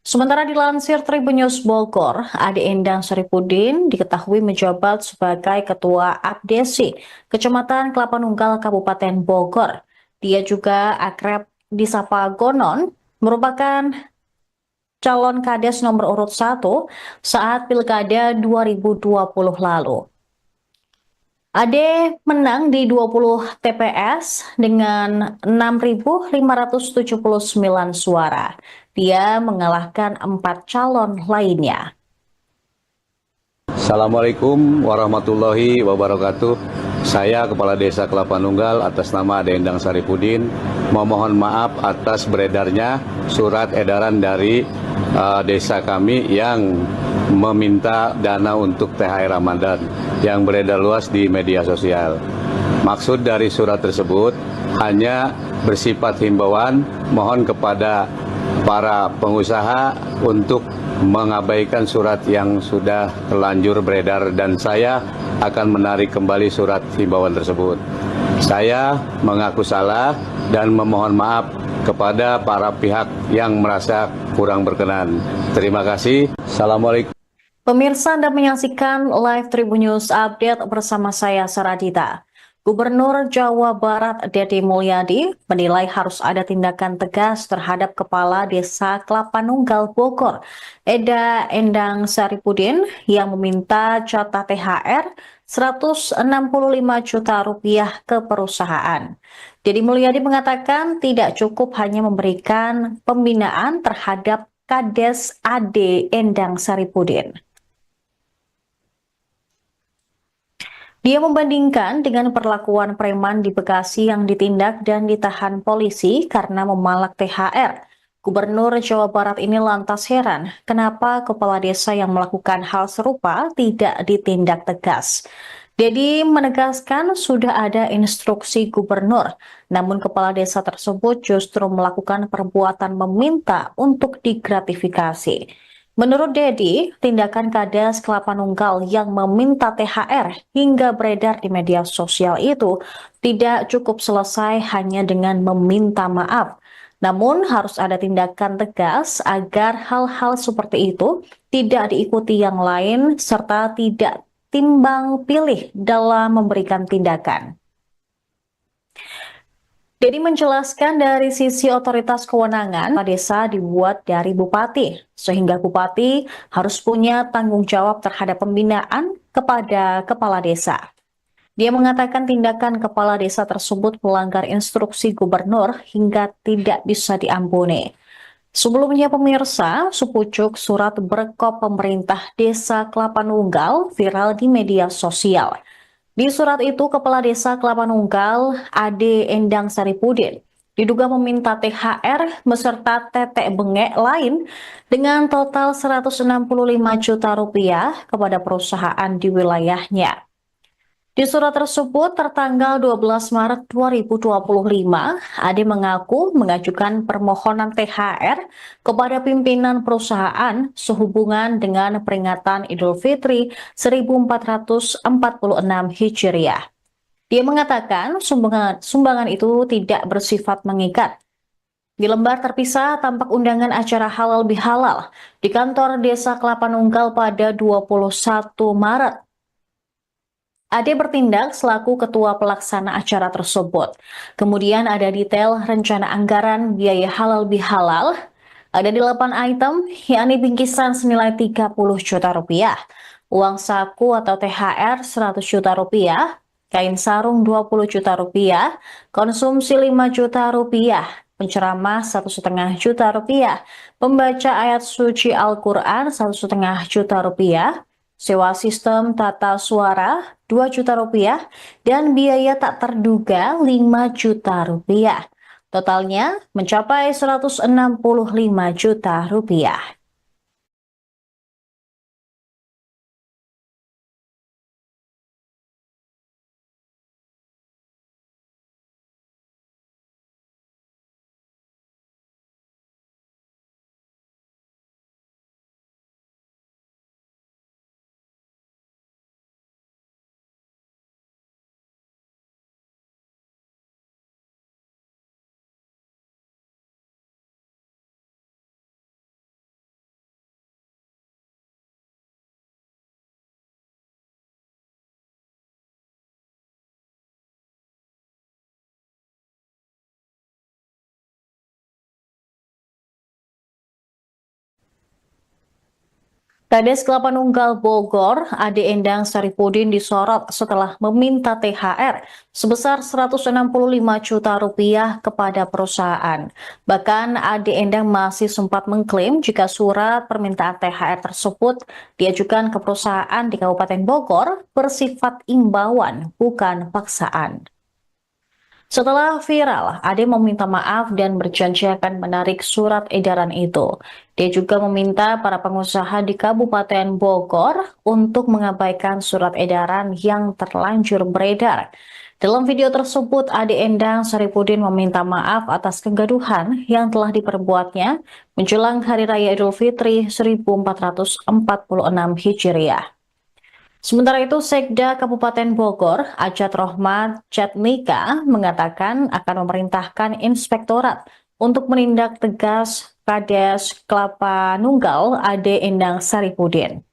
Sementara dilansir Tribun News Bogor, Ade Endang Saripudin diketahui menjabat sebagai Ketua Abdesi, Kecamatan Kelapa Nunggal, Kabupaten Bogor. Dia juga akrab disapa Gonon, merupakan calon Kades nomor urut 1 saat Pilkada 2020 lalu. Ade menang di 20 TPS dengan 6.579 suara. Dia mengalahkan 4 calon lainnya. Assalamualaikum warahmatullahi wabarakatuh. saya Kepala Desa Kelapa Nunggal atas nama Endang Saripudin memohon maaf atas beredarnya surat edaran dari desa kami yang meminta dana untuk THR Ramadan yang beredar luas di media sosial. Maksud dari surat tersebut hanya bersifat himbauan, mohon kepada para pengusaha untuk mengabaikan surat yang sudah terlanjur beredar, dan saya akan menarik kembali surat himbauan tersebut. Saya mengaku salah dan memohon maaf kepada para pihak yang merasa kurang berkenan. Terima kasih. Assalamualaikum. Pemirsa, Anda menyaksikan live Tribun News Update bersama saya Saradita. Gubernur Jawa Barat Deddy Mulyadi menilai harus ada tindakan tegas terhadap Kepala Desa Kelapa Nunggal Bogor, Eda Endang Saripudin, yang meminta jatah THR 165 juta rupiah ke perusahaan. Deddy Mulyadi mengatakan tidak cukup hanya memberikan pembinaan terhadap Kades Ade Endang Saripudin. Dia membandingkan dengan perlakuan preman di Bekasi yang ditindak dan ditahan polisi karena memalak THR. Gubernur Jawa Barat ini lantas heran kenapa kepala desa yang melakukan hal serupa tidak ditindak tegas. Deddy menegaskan sudah ada instruksi gubernur, namun kepala desa tersebut justru melakukan perbuatan meminta untuk digratifikasi. Menurut Deddy, tindakan Kades Kelapa Nunggal yang meminta THR hingga beredar di media sosial itu tidak cukup selesai hanya dengan meminta maaf. Namun harus ada tindakan tegas agar hal-hal seperti itu tidak diikuti yang lain serta tidak timbang pilih dalam memberikan tindakan. Deddy menjelaskan dari sisi otoritas kewenangan, desa dibuat dari bupati, sehingga bupati harus punya tanggung jawab terhadap pembinaan kepada kepala desa. Dia mengatakan tindakan kepala desa tersebut melanggar instruksi gubernur hingga tidak bisa diampuni. Sebelumnya pemirsa, sepucuk surat berkop pemerintah desa Kelapa Nunggal viral di media sosial. Di surat itu, Kepala Desa Kelapa Nunggal, Ade Endang Saripudin, diduga meminta THR beserta tetek bengek lain dengan total 165 juta rupiah kepada perusahaan di wilayahnya. Di surat tersebut tertanggal 12 Maret 2025, Ade mengaku mengajukan permohonan THR kepada pimpinan perusahaan sehubungan dengan peringatan Idul Fitri 1446 Hijriah. Dia mengatakan sumbangan itu tidak bersifat mengikat. Di lembar terpisah tampak undangan acara halal bihalal di kantor Desa Kelapa Nunggal pada 21 Maret. Ade bertindak selaku ketua pelaksana acara tersebut. Kemudian ada detail rencana anggaran biaya halal bihalal. Ada 8 item, yakni bingkisan senilai 30 juta rupiah, uang saku atau THR 100 juta rupiah, kain sarung 20 juta rupiah, konsumsi 5 juta rupiah, penceramah 1,5 juta rupiah, pembaca ayat suci Al-Quran 1,5 juta rupiah, sewa sistem tata suara 2 juta rupiah, dan biaya tak terduga 5 juta rupiah. Totalnya mencapai 165 juta rupiah. Kades Kelapa Nunggal Bogor, Ade Endang Saripudin disorot setelah meminta THR sebesar 165 juta rupiah kepada perusahaan. Bahkan Ade Endang masih sempat mengklaim jika surat permintaan THR tersebut diajukan ke perusahaan di Kabupaten Bogor bersifat imbauan, bukan paksaan. Setelah viral, Ade meminta maaf dan berjanji akan menarik surat edaran itu. Dia juga meminta para pengusaha di Kabupaten Bogor untuk mengabaikan surat edaran yang terlanjur beredar. Dalam video tersebut, Ade Endang Saripudin meminta maaf atas kegaduhan yang telah diperbuatnya menjelang Hari Raya Idul Fitri 1446 Hijriah. Sementara itu, Sekda Kabupaten Bogor, Ajat Rohmat Jatnika, mengatakan akan memerintahkan inspektorat untuk menindak tegas Kades Kelapa Nunggal Ade Endang Saripudin.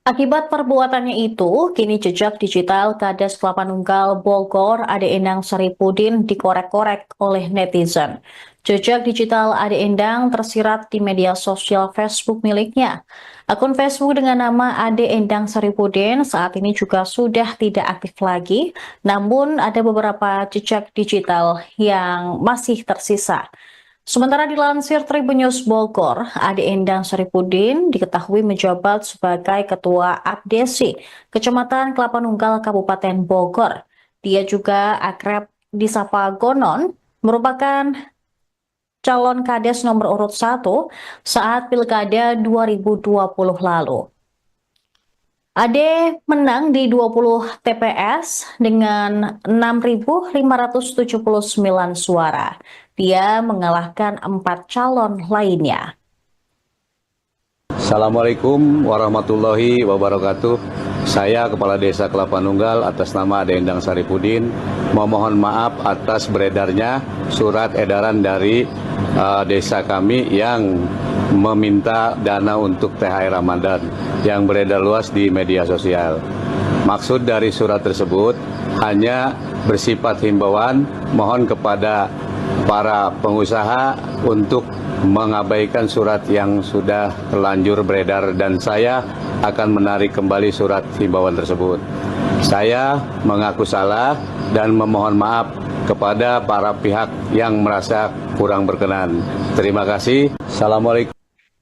Akibat perbuatannya itu, kini jejak digital Kades Kelapa Nunggal Bogor Ade Endang Saripudin dikorek-korek oleh netizen. Jejak digital Ade Endang tersirat di media sosial Facebook miliknya. Akun Facebook dengan nama Ade Endang Saripudin saat ini juga sudah tidak aktif lagi, namun ada beberapa jejak digital yang masih tersisa. Sementara dilansir Tribun News Bogor, Ade Endang Saripudin diketahui menjabat sebagai Ketua Abdesi, Kecamatan Kelapa Nunggal, Kabupaten Bogor. Dia juga akrab disapa Gonon, merupakan calon Kades nomor urut 1 saat Pilkada 2020 lalu. Ade menang di 20 TPS dengan 6.579 suara. Dia mengalahkan 4 calon lainnya. Assalamualaikum warahmatullahi wabarakatuh. Saya Kepala Desa Kelapa Nunggal atas nama Ade Endang Saripudin memohon maaf atas beredarnya surat edaran dari desa kami yang meminta dana untuk THR Ramadan yang beredar luas di media sosial. Maksud dari surat tersebut hanya bersifat himbauan, mohon kepada para pengusaha untuk mengabaikan surat yang sudah terlanjur beredar dan saya akan menarik kembali surat himbauan tersebut. Saya mengaku salah dan memohon maaf kepada para pihak yang merasa kurang berkenan. Terima kasih. Assalamualaikum.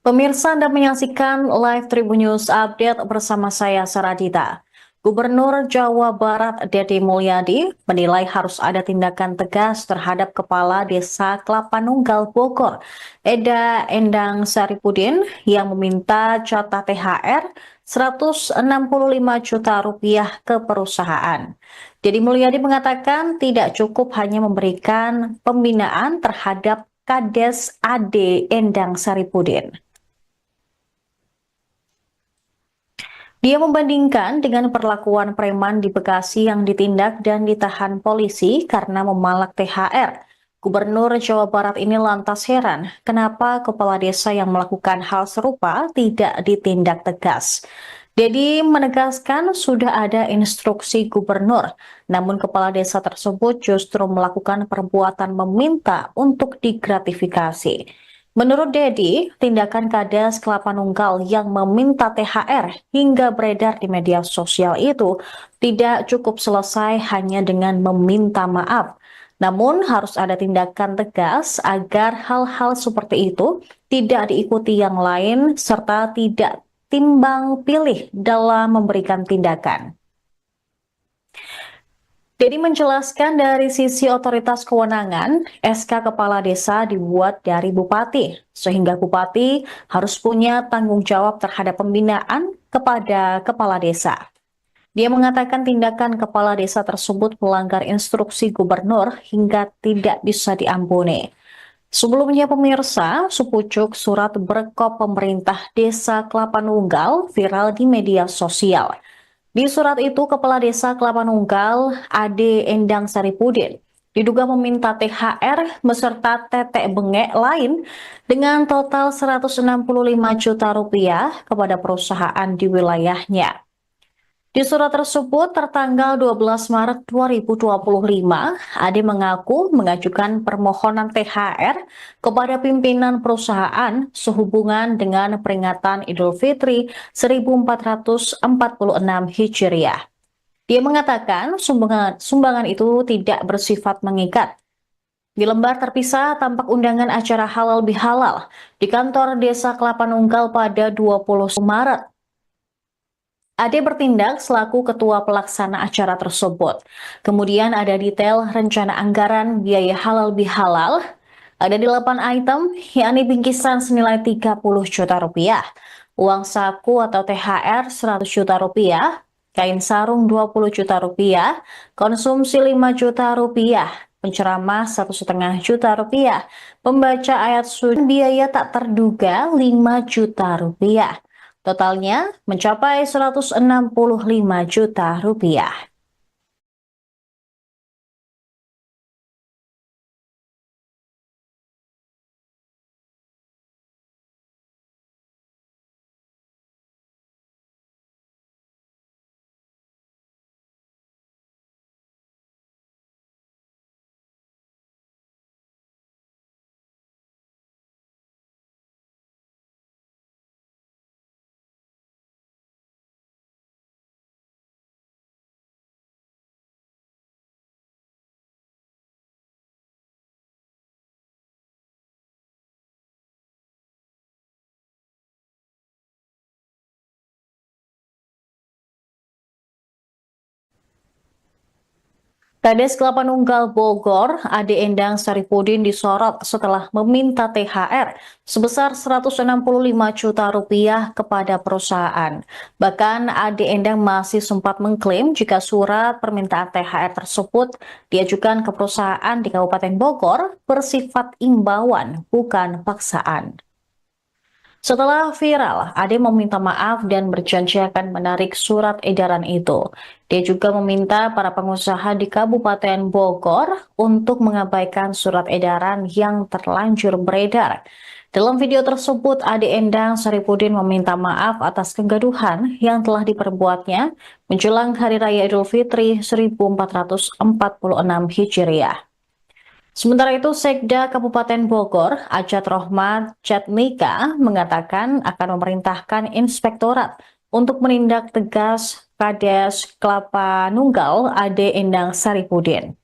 Pemirsa, Anda menyaksikan live Tribun News Update bersama saya Saradita. Gubernur Jawa Barat Deddy Mulyadi menilai harus ada tindakan tegas terhadap Kepala Desa Kelapa Nunggal Bogor, Eda Endang Saripudin, yang meminta jatah THR 165 juta rupiah ke perusahaan. Deddy Mulyadi mengatakan tidak cukup hanya memberikan pembinaan terhadap Kades Ade Endang Saripudin. Dia membandingkan dengan perlakuan preman di Bekasi yang ditindak dan ditahan polisi karena memalak THR. Gubernur Jawa Barat ini lantas heran kenapa kepala desa yang melakukan hal serupa tidak ditindak tegas. Deddy menegaskan sudah ada instruksi gubernur, namun kepala desa tersebut justru melakukan perbuatan meminta untuk digratifikasi. Menurut Deddy, tindakan Kades Kelapa Nunggal yang meminta THR hingga beredar di media sosial itu tidak cukup selesai hanya dengan meminta maaf. Namun harus ada tindakan tegas agar hal-hal seperti itu tidak diikuti yang lain serta tidak timbang pilih dalam memberikan tindakan. Deddy menjelaskan dari sisi otoritas kewenangan, SK Kepala Desa dibuat dari Bupati, sehingga Bupati harus punya tanggung jawab terhadap pembinaan kepada Kepala Desa. Dia mengatakan tindakan kepala desa tersebut melanggar instruksi gubernur hingga tidak bisa diampuni. Sebelumnya pemirsa, sepucuk surat berkop pemerintah Desa Kelapa Nunggal viral di media sosial. Di surat itu, Kepala Desa Kelapa Nunggal, Ade Endang Saripudin, diduga meminta THR beserta tetek bengek lain dengan total 165 juta rupiah kepada perusahaan di wilayahnya. Di surat tersebut tertanggal 12 Maret 2025, Ade mengaku mengajukan permohonan THR kepada pimpinan perusahaan sehubungan dengan peringatan Idul Fitri 1446 Hijriah. Dia mengatakan sumbangan itu tidak bersifat mengikat. Di lembar terpisah tampak undangan acara halal bihalal di kantor Desa Kelapa Nunggal pada 20 Maret. Ade bertindak selaku ketua pelaksana acara tersebut. Kemudian ada detail rencana anggaran biaya halal bihalal. Ada 8 item, yakni bingkisan senilai 30 juta rupiah, uang saku atau THR 100 juta rupiah, kain sarung 20 juta rupiah, konsumsi 5 juta rupiah, penceramah 1,5 juta rupiah, pembaca ayat suci, biaya tak terduga 5 juta rupiah. Totalnya mencapai 165 juta rupiah. Kades Kelapa Nunggal Bogor, Ade Endang Saripudin disorot setelah meminta THR sebesar 165 juta rupiah kepada perusahaan. Bahkan Ade Endang masih sempat mengklaim jika surat permintaan THR tersebut diajukan ke perusahaan di Kabupaten Bogor bersifat imbauan, bukan paksaan. Setelah viral, Ade meminta maaf dan berjanji akan menarik surat edaran itu. Dia juga meminta para pengusaha di Kabupaten Bogor untuk mengabaikan surat edaran yang terlanjur beredar. Dalam video tersebut, Ade Endang Saripudin meminta maaf atas kegaduhan yang telah diperbuatnya menjelang Hari Raya Idul Fitri 1446 Hijriah. Sementara itu, Sekda Kabupaten Bogor, Ajat Rohmat Jatmika, mengatakan akan memerintahkan inspektorat untuk menindak tegas Kades Kelapa Nunggal Ade Endang Saripudin.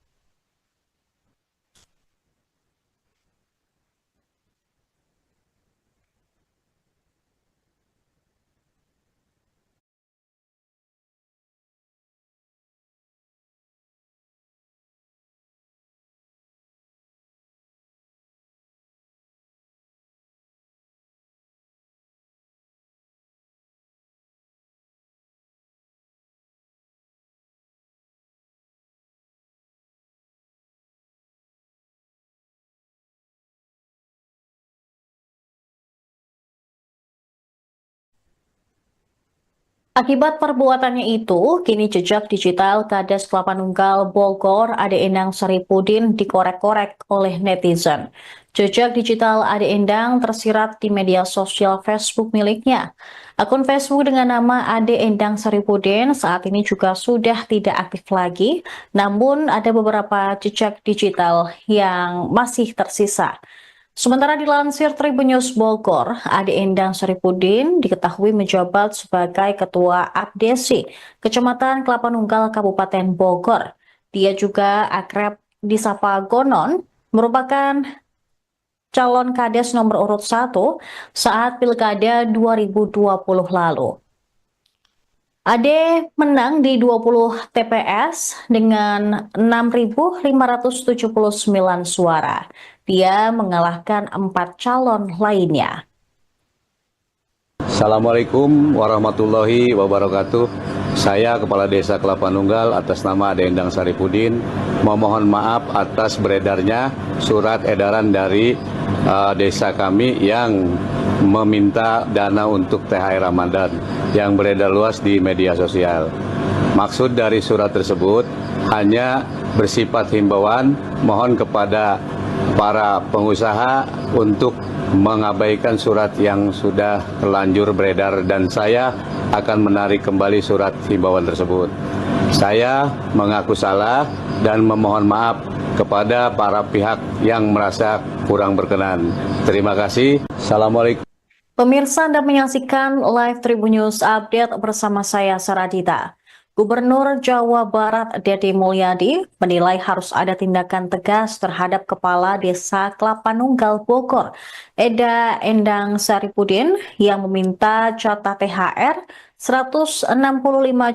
Akibat perbuatannya itu, kini jejak digital Kades Kelapa Nunggal Bogor Ade Endang Saripudin dikorek-korek oleh netizen. Jejak digital Ade Endang tersirat di media sosial Facebook miliknya. Akun Facebook dengan nama Ade Endang Saripudin saat ini juga sudah tidak aktif lagi, namun ada beberapa jejak digital yang masih tersisa. Sementara dilansir Tribun News Bogor, Ade Endang Saripudin diketahui menjabat sebagai Ketua Abdesi, Kecamatan Kelapa Nunggal, Kabupaten Bogor. Dia juga akrab disapa Gonon, merupakan calon Kades nomor urut 1 saat Pilkada 2020 lalu. Ade menang di 20 TPS dengan 6.579 suara. Dia mengalahkan 4 calon lainnya. Assalamualaikum warahmatullahi wabarakatuh. Saya Kepala Desa Kelapa Nunggal atas nama Ade Endang Saripudin memohon maaf atas beredarnya surat edaran dari desa kami yang meminta dana untuk THR Ramadan yang beredar luas di media sosial. Maksud dari surat tersebut hanya bersifat himbauan, mohon kepada para pengusaha untuk mengabaikan surat yang sudah terlanjur beredar, dan saya akan menarik kembali surat himbauan tersebut. Saya mengaku salah dan memohon maaf kepada para pihak yang merasa kurang berkenan. Terima kasih. Assalamualaikum. Pemirsa Anda menyaksikan live Tribun News Update bersama saya Saradita. Gubernur Jawa Barat Deddy Mulyadi menilai harus ada tindakan tegas terhadap Kepala Desa Kelapa Nunggal Bogor, Eda Endang Saripudin, yang meminta jatah THR 165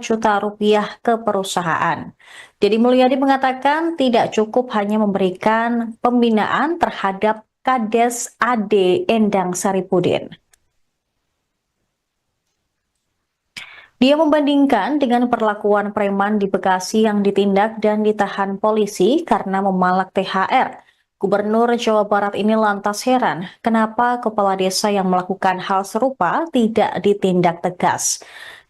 juta rupiah ke perusahaan. Deddy Mulyadi mengatakan tidak cukup hanya memberikan pembinaan terhadap Kades Ade Endang Saripudin. Dia membandingkan dengan perlakuan preman di Bekasi yang ditindak dan ditahan polisi karena memalak THR. Gubernur Jawa Barat ini lantas heran kenapa kepala desa yang melakukan hal serupa tidak ditindak tegas.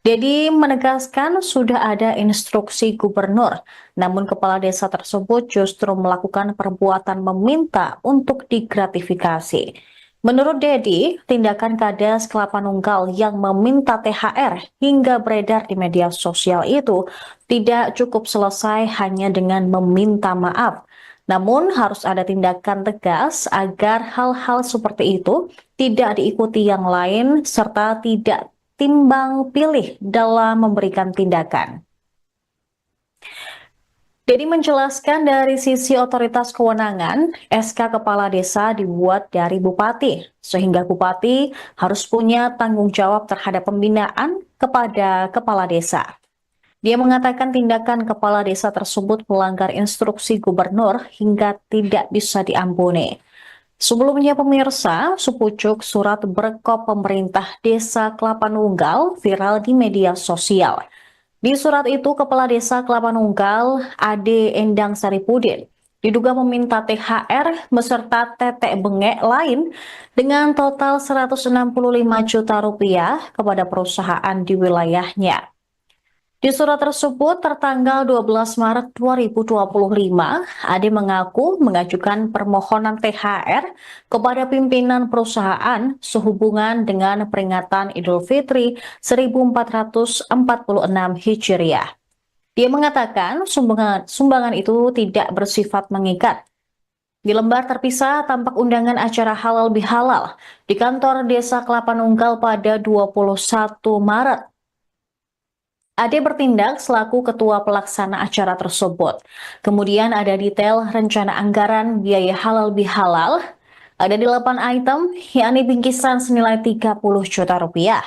Dedi menegaskan sudah ada instruksi gubernur, namun kepala desa tersebut justru melakukan perbuatan meminta untuk digratifikasi. Menurut Dedi, tindakan Kades Kelapa Nunggal yang meminta THR hingga beredar di media sosial itu tidak cukup selesai hanya dengan meminta maaf. Namun harus ada tindakan tegas agar hal-hal seperti itu tidak diikuti yang lain serta tidak timbang pilih dalam memberikan tindakan. Dedi menjelaskan dari sisi otoritas kewenangan, SK Kepala Desa dibuat dari Bupati, sehingga Bupati harus punya tanggung jawab terhadap pembinaan kepada Kepala Desa. Dia mengatakan tindakan Kepala Desa tersebut melanggar instruksi Gubernur hingga tidak bisa diampuni. Sebelumnya pemirsa, sepucuk surat berkop pemerintah Desa Kelapa Nunggal viral di media sosial. Di surat itu, Kepala Desa Kelapa Nunggal, Ade Endang Saripudin, diduga meminta THR beserta tetek bengek lain dengan total 165 juta rupiah kepada perusahaan di wilayahnya. Di surat tersebut tertanggal 12 Maret 2025, Ade mengaku mengajukan permohonan THR kepada pimpinan perusahaan sehubungan dengan peringatan Idul Fitri 1446 Hijriah. Dia mengatakan sumbangan itu tidak bersifat mengikat. Di lembar terpisah tampak undangan acara halal bihalal di kantor Desa Kelapa Nunggal pada 21 Maret. Ade bertindak selaku ketua pelaksana acara tersebut. Kemudian ada detail rencana anggaran biaya halal bihalal. Ada 8 item, yakni bingkisan senilai 30 juta rupiah,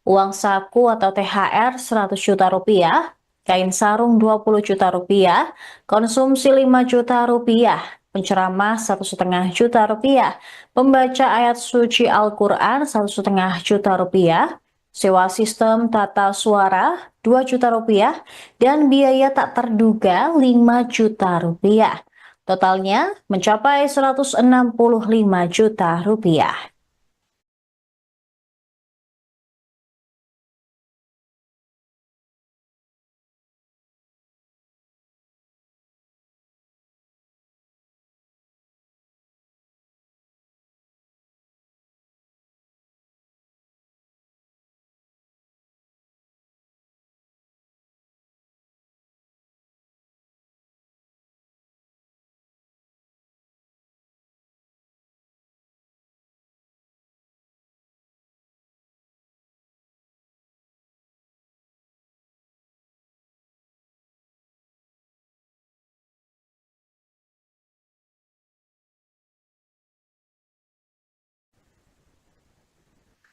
uang saku atau THR 100 juta rupiah, kain sarung 20 juta rupiah, konsumsi 5 juta rupiah, penceramah 1,5 juta rupiah, pembaca ayat suci Al-Quran 1,5 juta rupiah, sewa sistem tata suara 2 juta rupiah, dan biaya tak terduga 5 juta rupiah. Totalnya mencapai 165 juta rupiah.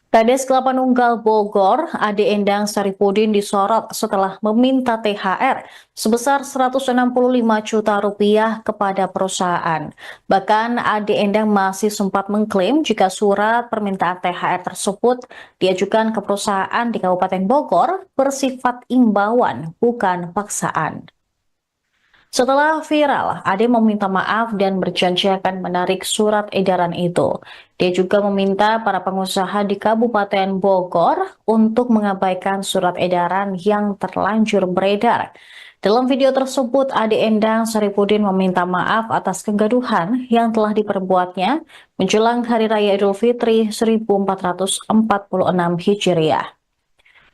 Kades Kelapa Nunggal Bogor, Ade Endang Saripudin disorot setelah meminta THR sebesar 165 juta rupiah kepada perusahaan. Bahkan Ade Endang masih sempat mengklaim jika surat permintaan THR tersebut diajukan ke perusahaan di Kabupaten Bogor bersifat imbauan, bukan paksaan. Setelah viral, Ade meminta maaf dan berjanji akan menarik surat edaran itu. Dia juga meminta para pengusaha di Kabupaten Bogor untuk mengabaikan surat edaran yang terlanjur beredar. Dalam video tersebut, Ade Endang Saripudin meminta maaf atas kegaduhan yang telah diperbuatnya menjelang Hari Raya Idul Fitri 1446 Hijriah.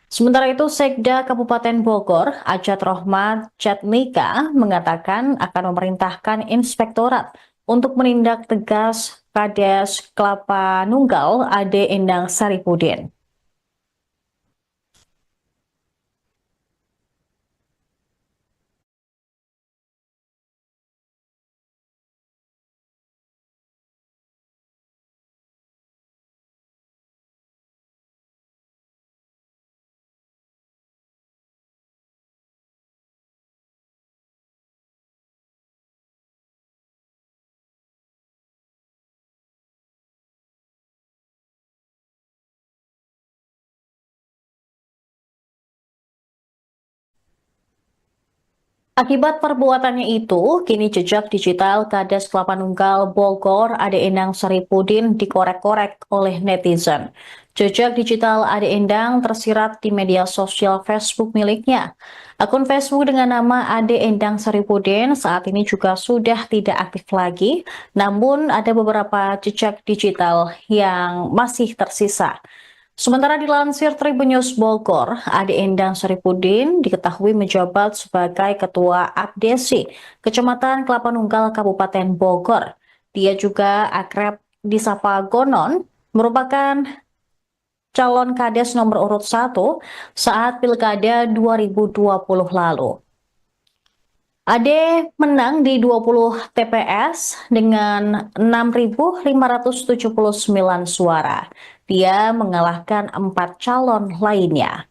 Sementara itu, Sekda Kabupaten Bogor, Ajat Rohmat Jatmika, mengatakan akan memerintahkan inspektorat untuk menindak tegas Kades Kelapa Nunggal Ade Endang Saripudin. Akibat perbuatannya itu, kini jejak digital Kades Kelapa Nunggal Bogor Ade Endang Saripudin dikorek-korek oleh netizen. Jejak digital Ade Endang tersirat di media sosial Facebook miliknya. Akun Facebook dengan nama Ade Endang Saripudin saat ini juga sudah tidak aktif lagi, namun ada beberapa jejak digital yang masih tersisa. Sementara dilansir Tribun News Bogor, Ade Endang Saripudin diketahui menjabat sebagai Ketua Abdesi, Kecamatan Kelapa Nunggal, Kabupaten Bogor. Dia juga akrab disapa Gonon, merupakan calon Kades nomor urut 1 saat Pilkada 2020 lalu. Ade menang di 20 TPS dengan 6.579 suara. Dia mengalahkan 4 calon lainnya.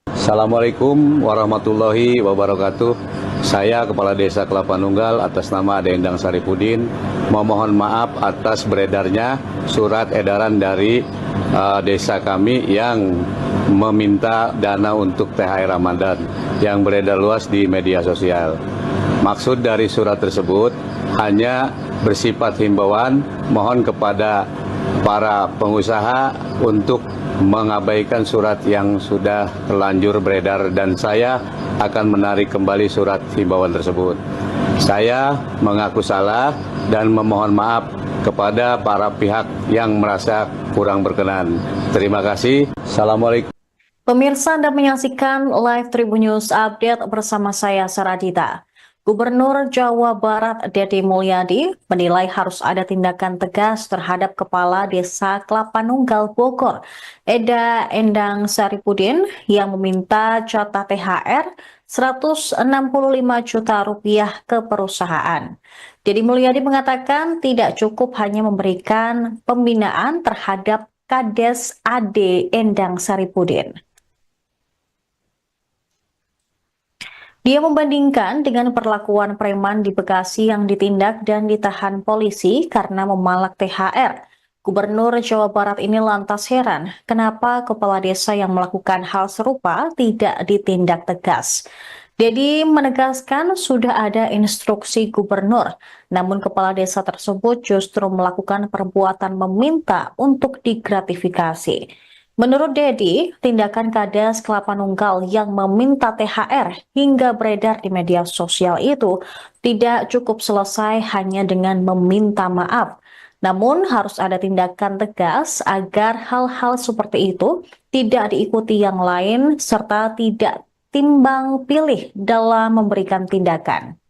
Assalamualaikum warahmatullahi wabarakatuh. Saya Kepala Desa Kelapa Nunggal atas nama Ade Endang Saripudin memohon maaf atas beredarnya surat edaran dari desa kami yang meminta dana untuk THR Ramadan yang beredar luas di media sosial. Maksud dari surat tersebut hanya bersifat himbauan, mohon kepada para pengusaha untuk mengabaikan surat yang sudah terlanjur beredar dan saya akan menarik kembali surat himbauan tersebut. Saya mengaku salah dan memohon maaf kepada para pihak yang merasa kurang berkenan. Terima kasih. Assalamualaikum. Pemirsa, Anda menyaksikan live Tribun News Update bersama saya Saradita. Gubernur Jawa Barat Deddy Mulyadi menilai harus ada tindakan tegas terhadap Kepala Desa Kelapa Nunggal Bogor, Eda Endang Saripudin, yang meminta jatah THR 165 juta rupiah ke perusahaan. Deddy Mulyadi mengatakan tidak cukup hanya memberikan pembinaan terhadap Kades Ade Endang Saripudin. Dia membandingkan dengan perlakuan preman di Bekasi yang ditindak dan ditahan polisi karena memalak THR. Gubernur Jawa Barat ini lantas heran kenapa kepala desa yang melakukan hal serupa tidak ditindak tegas. Dedi menegaskan sudah ada instruksi gubernur, namun kepala desa tersebut justru melakukan perbuatan meminta untuk digratifikasi. Menurut Dedi, tindakan Kades Kelapa Nunggal yang meminta THR hingga beredar di media sosial itu tidak cukup selesai hanya dengan meminta maaf. Namun harus ada tindakan tegas agar hal-hal seperti itu tidak diikuti yang lain serta tidak timbang pilih dalam memberikan tindakan.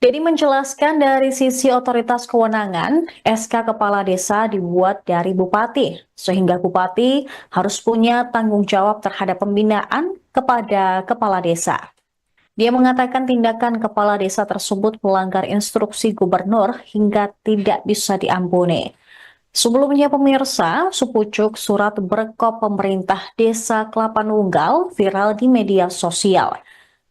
Dedi menjelaskan dari sisi otoritas kewenangan, SK Kepala Desa dibuat dari Bupati, sehingga Bupati harus punya tanggung jawab terhadap pembinaan kepada Kepala Desa. Dia mengatakan tindakan Kepala Desa tersebut melanggar instruksi Gubernur hingga tidak bisa diampuni. Sebelumnya pemirsa, sepucuk surat berkop pemerintah Desa Kelapa Nunggal viral di media sosial.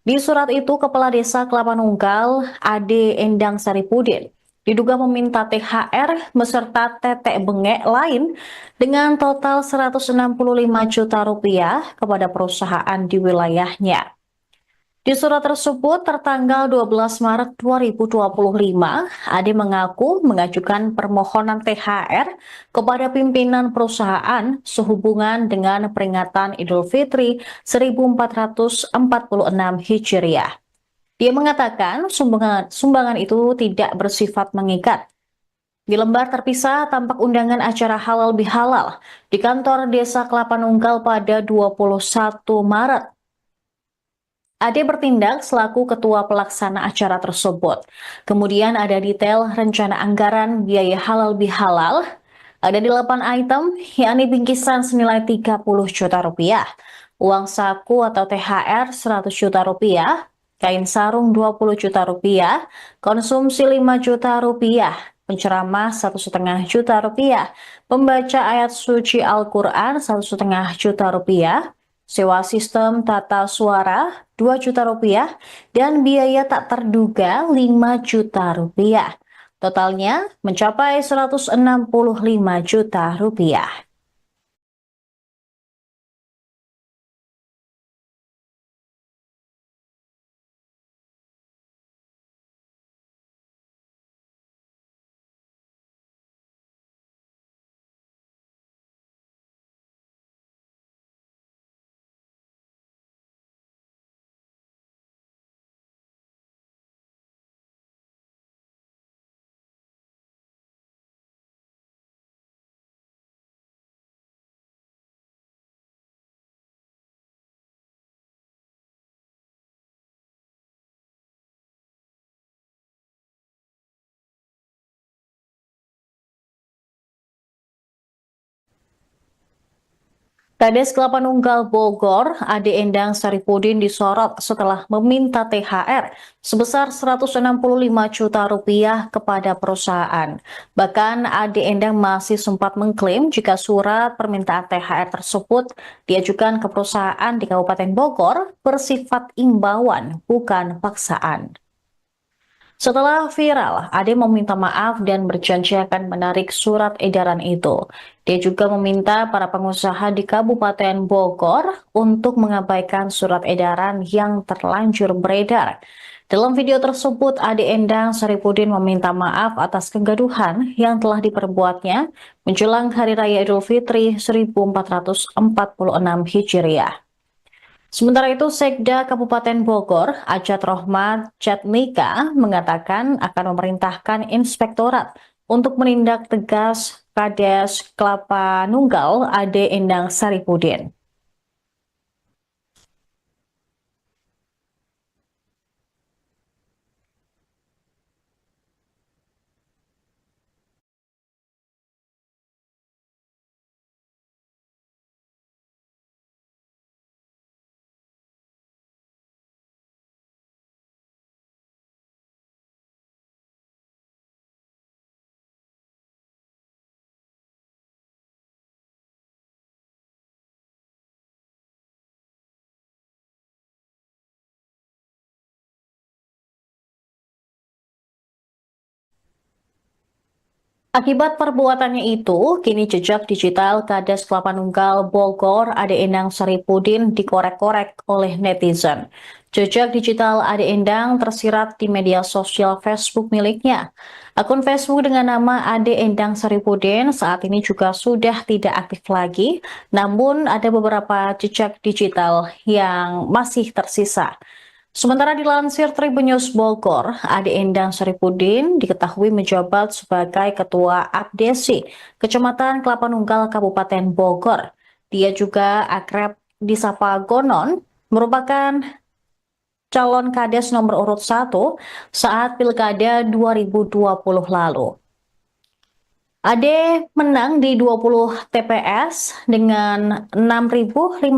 Di surat itu, Kepala Desa Kelapa Nunggal, Ade Endang Saripudin, diduga meminta THR beserta tetek bengek lain dengan total 165 juta rupiah kepada perusahaan di wilayahnya. Di surat tersebut tertanggal 12 Maret 2025, Ade mengaku mengajukan permohonan THR kepada pimpinan perusahaan sehubungan dengan peringatan Idul Fitri 1446 Hijriah. Dia mengatakan sumbangan itu tidak bersifat mengikat. Di lembar terpisah tampak undangan acara halal bihalal di kantor Desa Kelapa Nunggal pada 21 Maret. Ade bertindak selaku ketua pelaksana acara tersebut. Kemudian ada detail rencana anggaran biaya halal bihalal. Ada 8 item, yakni bingkisan senilai 30 juta rupiah, uang saku atau THR 100 juta rupiah, kain sarung 20 juta rupiah, konsumsi 5 juta rupiah, penceramah 1,5 juta rupiah, pembaca ayat suci Al-Quran 1,5 juta rupiah, sewa sistem tata suara 2 juta rupiah, dan biaya tak terduga 5 juta rupiah. Totalnya mencapai 165 juta rupiah. Kades Kelapa Nunggal Bogor, Ade Endang Saripudin disorot setelah meminta THR sebesar 165 juta rupiah kepada perusahaan. Bahkan Ade Endang masih sempat mengklaim jika surat permintaan THR tersebut diajukan ke perusahaan di Kabupaten Bogor bersifat imbauan, bukan paksaan. Setelah viral, Ade meminta maaf dan berjanji akan menarik surat edaran itu. Dia juga meminta para pengusaha di Kabupaten Bogor untuk mengabaikan surat edaran yang terlanjur beredar. Dalam video tersebut, Ade Endang Saripudin meminta maaf atas kegaduhan yang telah diperbuatnya menjelang Hari Raya Idul Fitri 1446 Hijriah. Sementara itu, Sekda Kabupaten Bogor, Ajat Rohmat Jatmika, mengatakan akan memerintahkan inspektorat untuk menindak tegas Kades Kelapa Nunggal Ade Endang Saripudin. Akibat perbuatannya itu, kini jejak digital Kades Kelapa Nunggal Bogor Ade Endang Saripudin dikorek-korek oleh netizen. Jejak digital Ade Endang tersirat di media sosial Facebook miliknya. Akun Facebook dengan nama Ade Endang Saripudin saat ini juga sudah tidak aktif lagi, namun ada beberapa jejak digital yang masih tersisa. Sementara dilansir Tribun News Bogor, Ade Endang Saripudin diketahui menjabat sebagai Ketua Abdesi, Kecamatan Kelapa Nunggal, Kabupaten Bogor. Dia juga akrab disapa Gonon, merupakan calon Kades nomor urut 1 saat Pilkada 2020 lalu. Ade menang di 20 TPS dengan 6.579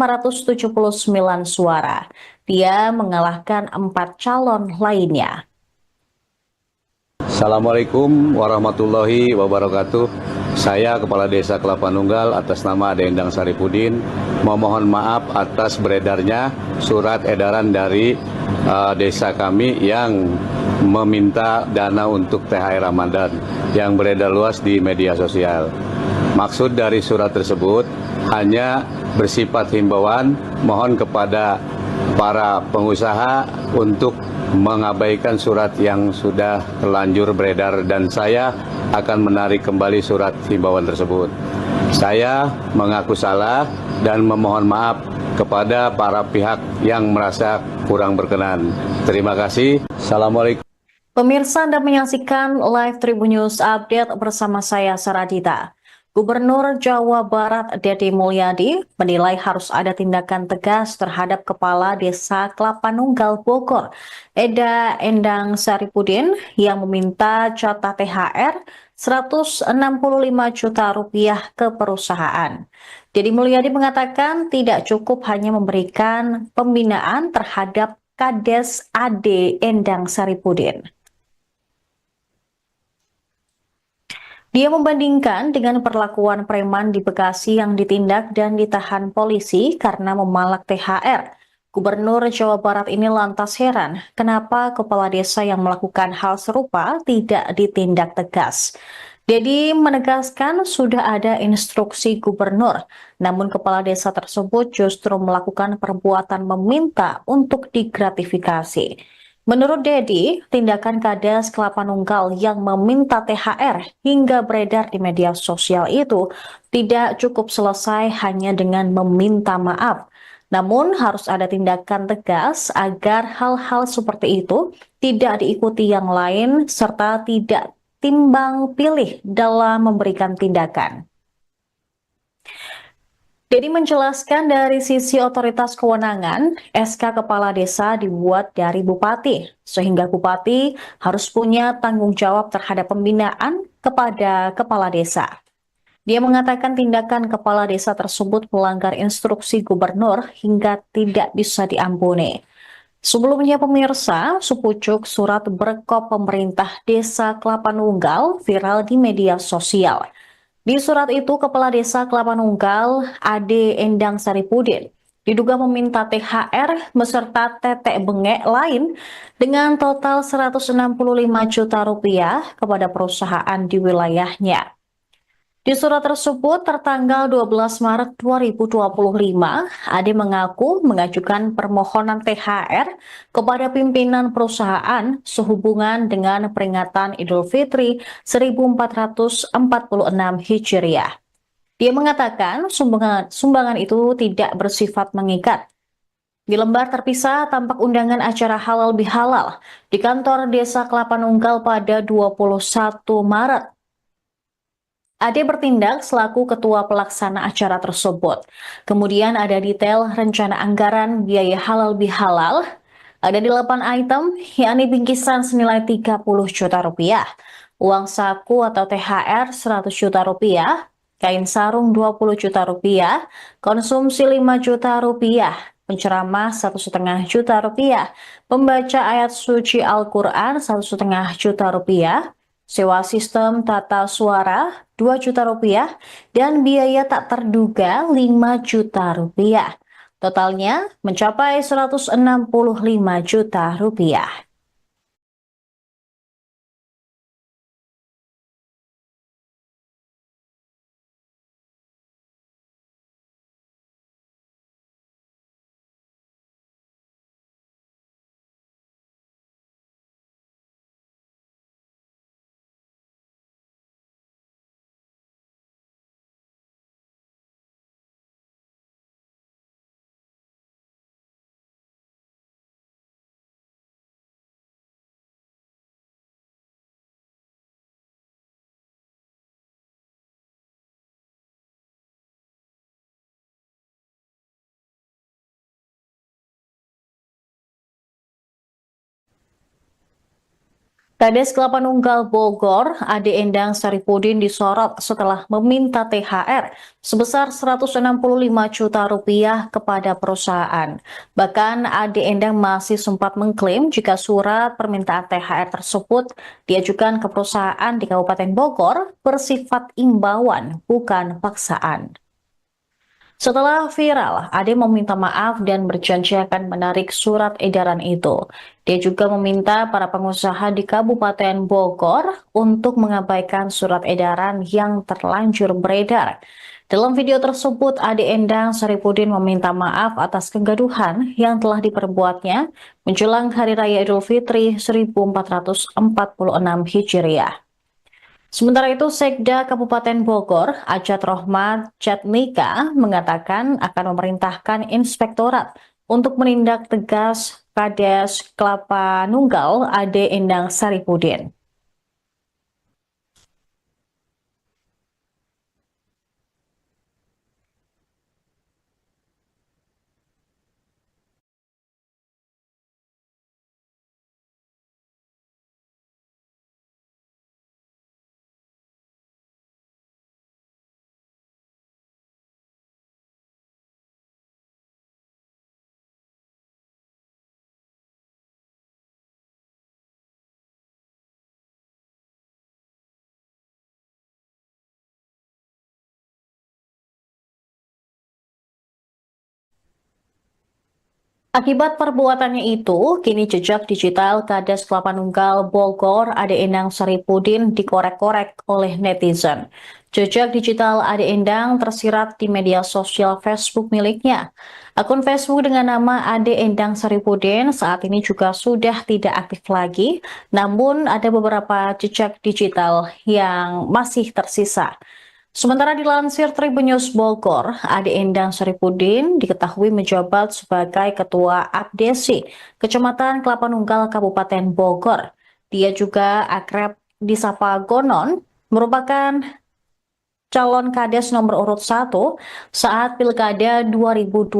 suara. Dia mengalahkan 4 calon lainnya. Assalamualaikum warahmatullahi wabarakatuh. saya Kepala Desa Kelapa Nunggal atas nama Ade Endang Saripudin memohon maaf atas beredarnya surat edaran dari desa kami yang meminta dana untuk THR Ramadan yang beredar luas di media sosial. Maksud dari surat tersebut hanya bersifat himbauan, mohon kepada para pengusaha untuk mengabaikan surat yang sudah terlanjur beredar, dan saya akan menarik kembali surat himbauan tersebut. Saya mengaku salah dan memohon maaf kepada para pihak yang merasa kurang berkenan. Terima kasih. Assalamualaikum. Pemirsa, Anda menyaksikan live Tribun News Update bersama saya, Saradita. Gubernur Jawa Barat Deddy Mulyadi menilai harus ada tindakan tegas terhadap Kepala Desa Kelapa Nunggal Bogor, Eda Endang Saripudin, yang meminta jatah THR 165 juta rupiah ke perusahaan. Deddy Mulyadi mengatakan tidak cukup hanya memberikan pembinaan terhadap Kades Ade Endang Saripudin. Dia membandingkan dengan perlakuan preman di Bekasi yang ditindak dan ditahan polisi karena memalak THR. Gubernur Jawa Barat ini lantas heran kenapa kepala desa yang melakukan hal serupa tidak ditindak tegas. Deddy menegaskan sudah ada instruksi gubernur, namun kepala desa tersebut justru melakukan perbuatan meminta untuk digratifikasi. Menurut Deddy, tindakan Kades Kelapa Nunggal yang meminta THR hingga beredar di media sosial itu tidak cukup selesai hanya dengan meminta maaf. Namun harus ada tindakan tegas agar hal-hal seperti itu tidak diikuti yang lain serta tidak timbang pilih dalam memberikan tindakan. Deddy menjelaskan dari sisi otoritas kewenangan, SK Kepala Desa dibuat dari Bupati, sehingga Bupati harus punya tanggung jawab terhadap pembinaan kepada Kepala Desa. Dia mengatakan tindakan Kepala Desa tersebut melanggar instruksi Gubernur hingga tidak bisa diampuni. Sebelumnya pemirsa, sepucuk surat berkop pemerintah Desa Kelapa Nunggal viral di media sosial. Di surat itu, Kepala Desa Kelapa Nunggal, Ade Endang Saripudin, diduga meminta THR beserta tetek bengek lain dengan total 165 juta rupiah kepada perusahaan di wilayahnya. Di surat tersebut tertanggal 12 Maret 2025, Ade mengaku mengajukan permohonan THR kepada pimpinan perusahaan sehubungan dengan peringatan Idul Fitri 1446 Hijriah. Dia mengatakan sumbangan itu tidak bersifat mengikat. Di lembar terpisah tampak undangan acara halal bihalal di kantor Desa Kelapa Nunggal pada 21 Maret. Ade bertindak selaku ketua pelaksana acara tersebut. Kemudian ada detail rencana anggaran biaya halal bihalal. Ada 8 item, yakni bingkisan senilai 30 juta rupiah, uang saku atau THR 100 juta rupiah, kain sarung 20 juta rupiah, konsumsi 5 juta rupiah, penceramah 1,5 juta rupiah, pembaca ayat suci Al-Quran 1,5 juta rupiah, sewa sistem tata suara 2 juta rupiah, dan biaya tak terduga 5 juta rupiah. Totalnya mencapai 165 juta rupiah. Kades Kelapa Nunggal Bogor, Ade Endang Saripudin disorot setelah meminta THR sebesar 165 juta rupiah kepada perusahaan. Bahkan Ade Endang masih sempat mengklaim jika surat permintaan THR tersebut diajukan ke perusahaan di Kabupaten Bogor bersifat imbauan, bukan paksaan. Setelah viral, Ade meminta maaf dan berjanji akan menarik surat edaran itu. Dia juga meminta para pengusaha di Kabupaten Bogor untuk mengabaikan surat edaran yang terlanjur beredar. Dalam video tersebut, Ade Endang Saripudin meminta maaf atas kegaduhan yang telah diperbuatnya menjelang Hari Raya Idul Fitri 1446 Hijriah. Sementara itu, Sekda Kabupaten Bogor, Ajat Rohmat Jatnika, mengatakan akan memerintahkan inspektorat untuk menindak tegas Kades Kelapa Nunggal Ade Endang Saripudin. Akibat perbuatannya itu, kini jejak digital Kades Kelapa Nunggal Bogor Ade Endang Saripudin dikorek-korek oleh netizen. Jejak digital Ade Endang tersirat di media sosial Facebook miliknya. Akun Facebook dengan nama Ade Endang Saripudin saat ini juga sudah tidak aktif lagi, namun ada beberapa jejak digital yang masih tersisa. Sementara dilansir Tribun News Bogor, Ade Endang Saripudin diketahui menjabat sebagai Ketua Abdesi, Kecamatan Kelapa Nunggal, Kabupaten Bogor. Dia juga akrab disapa Gonon, merupakan calon Kades nomor urut 1 saat Pilkada 2020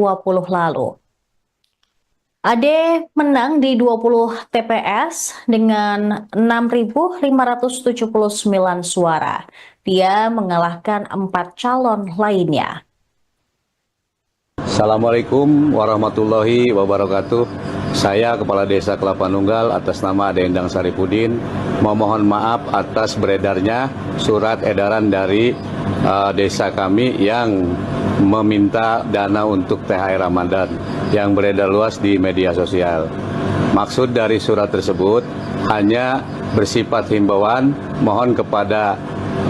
lalu. Ade menang di 20 TPS dengan 6.579 suara. Dia mengalahkan 4 calon lainnya. Assalamualaikum warahmatullahi wabarakatuh. Saya Kepala Desa Kelapa Nunggal atas nama Ade Endang Saripudin memohon maaf atas beredarnya surat edaran dari desa kami yang meminta dana untuk THR Ramadan yang beredar luas di media sosial. Maksud dari surat tersebut hanya bersifat himbauan, mohon kepada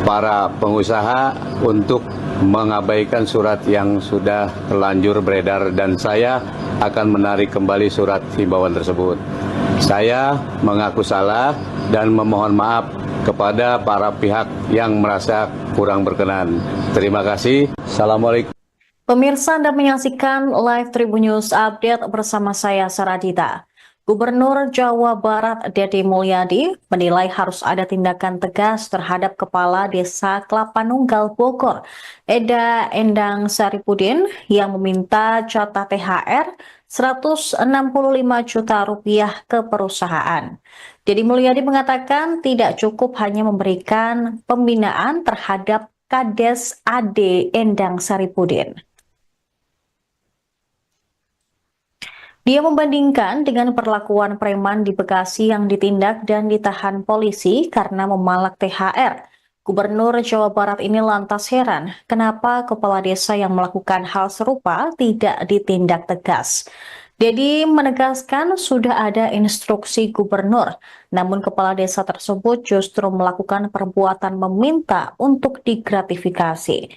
para pengusaha untuk mengabaikan surat yang sudah terlanjur beredar dan saya akan menarik kembali surat himbauan tersebut. Saya mengaku salah dan memohon maaf kepada para pihak yang merasa kurang berkenan. Terima kasih. Assalamualaikum. Pemirsa, Anda menyaksikan live Tribun News Update bersama saya Saradita. Gubernur Jawa Barat Deddy Mulyadi menilai harus ada tindakan tegas terhadap Kepala Desa Kelapa Nunggal Bogor, Eda Endang Saripudin, yang meminta jatah THR 165 juta rupiah ke perusahaan. Deddy Mulyadi mengatakan tidak cukup hanya memberikan pembinaan terhadap Kades Ade Endang Saripudin. Dia membandingkan dengan perlakuan preman di Bekasi yang ditindak dan ditahan polisi karena memalak THR. Gubernur Jawa Barat ini lantas heran kenapa kepala desa yang melakukan hal serupa tidak ditindak tegas. Deddy menegaskan sudah ada instruksi gubernur, namun kepala desa tersebut justru melakukan perbuatan meminta untuk digratifikasi.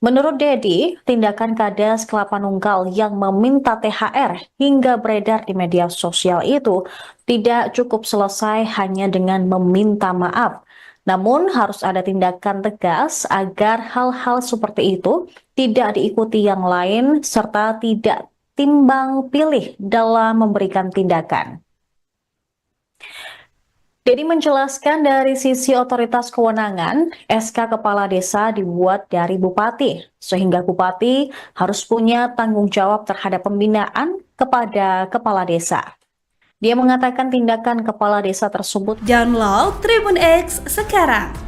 Menurut Deddy, tindakan Kades Kelapa Nunggal yang meminta THR hingga beredar di media sosial itu tidak cukup selesai hanya dengan meminta maaf. Namun harus ada tindakan tegas agar hal-hal seperti itu tidak diikuti yang lain serta tidak timbang pilih dalam memberikan tindakan. Deddy menjelaskan dari sisi otoritas kewenangan, SK Kepala Desa dibuat dari Bupati, sehingga Bupati harus punya tanggung jawab terhadap pembinaan kepada Kepala Desa. Dia mengatakan tindakan kepala desa tersebut Download Tribun X sekarang.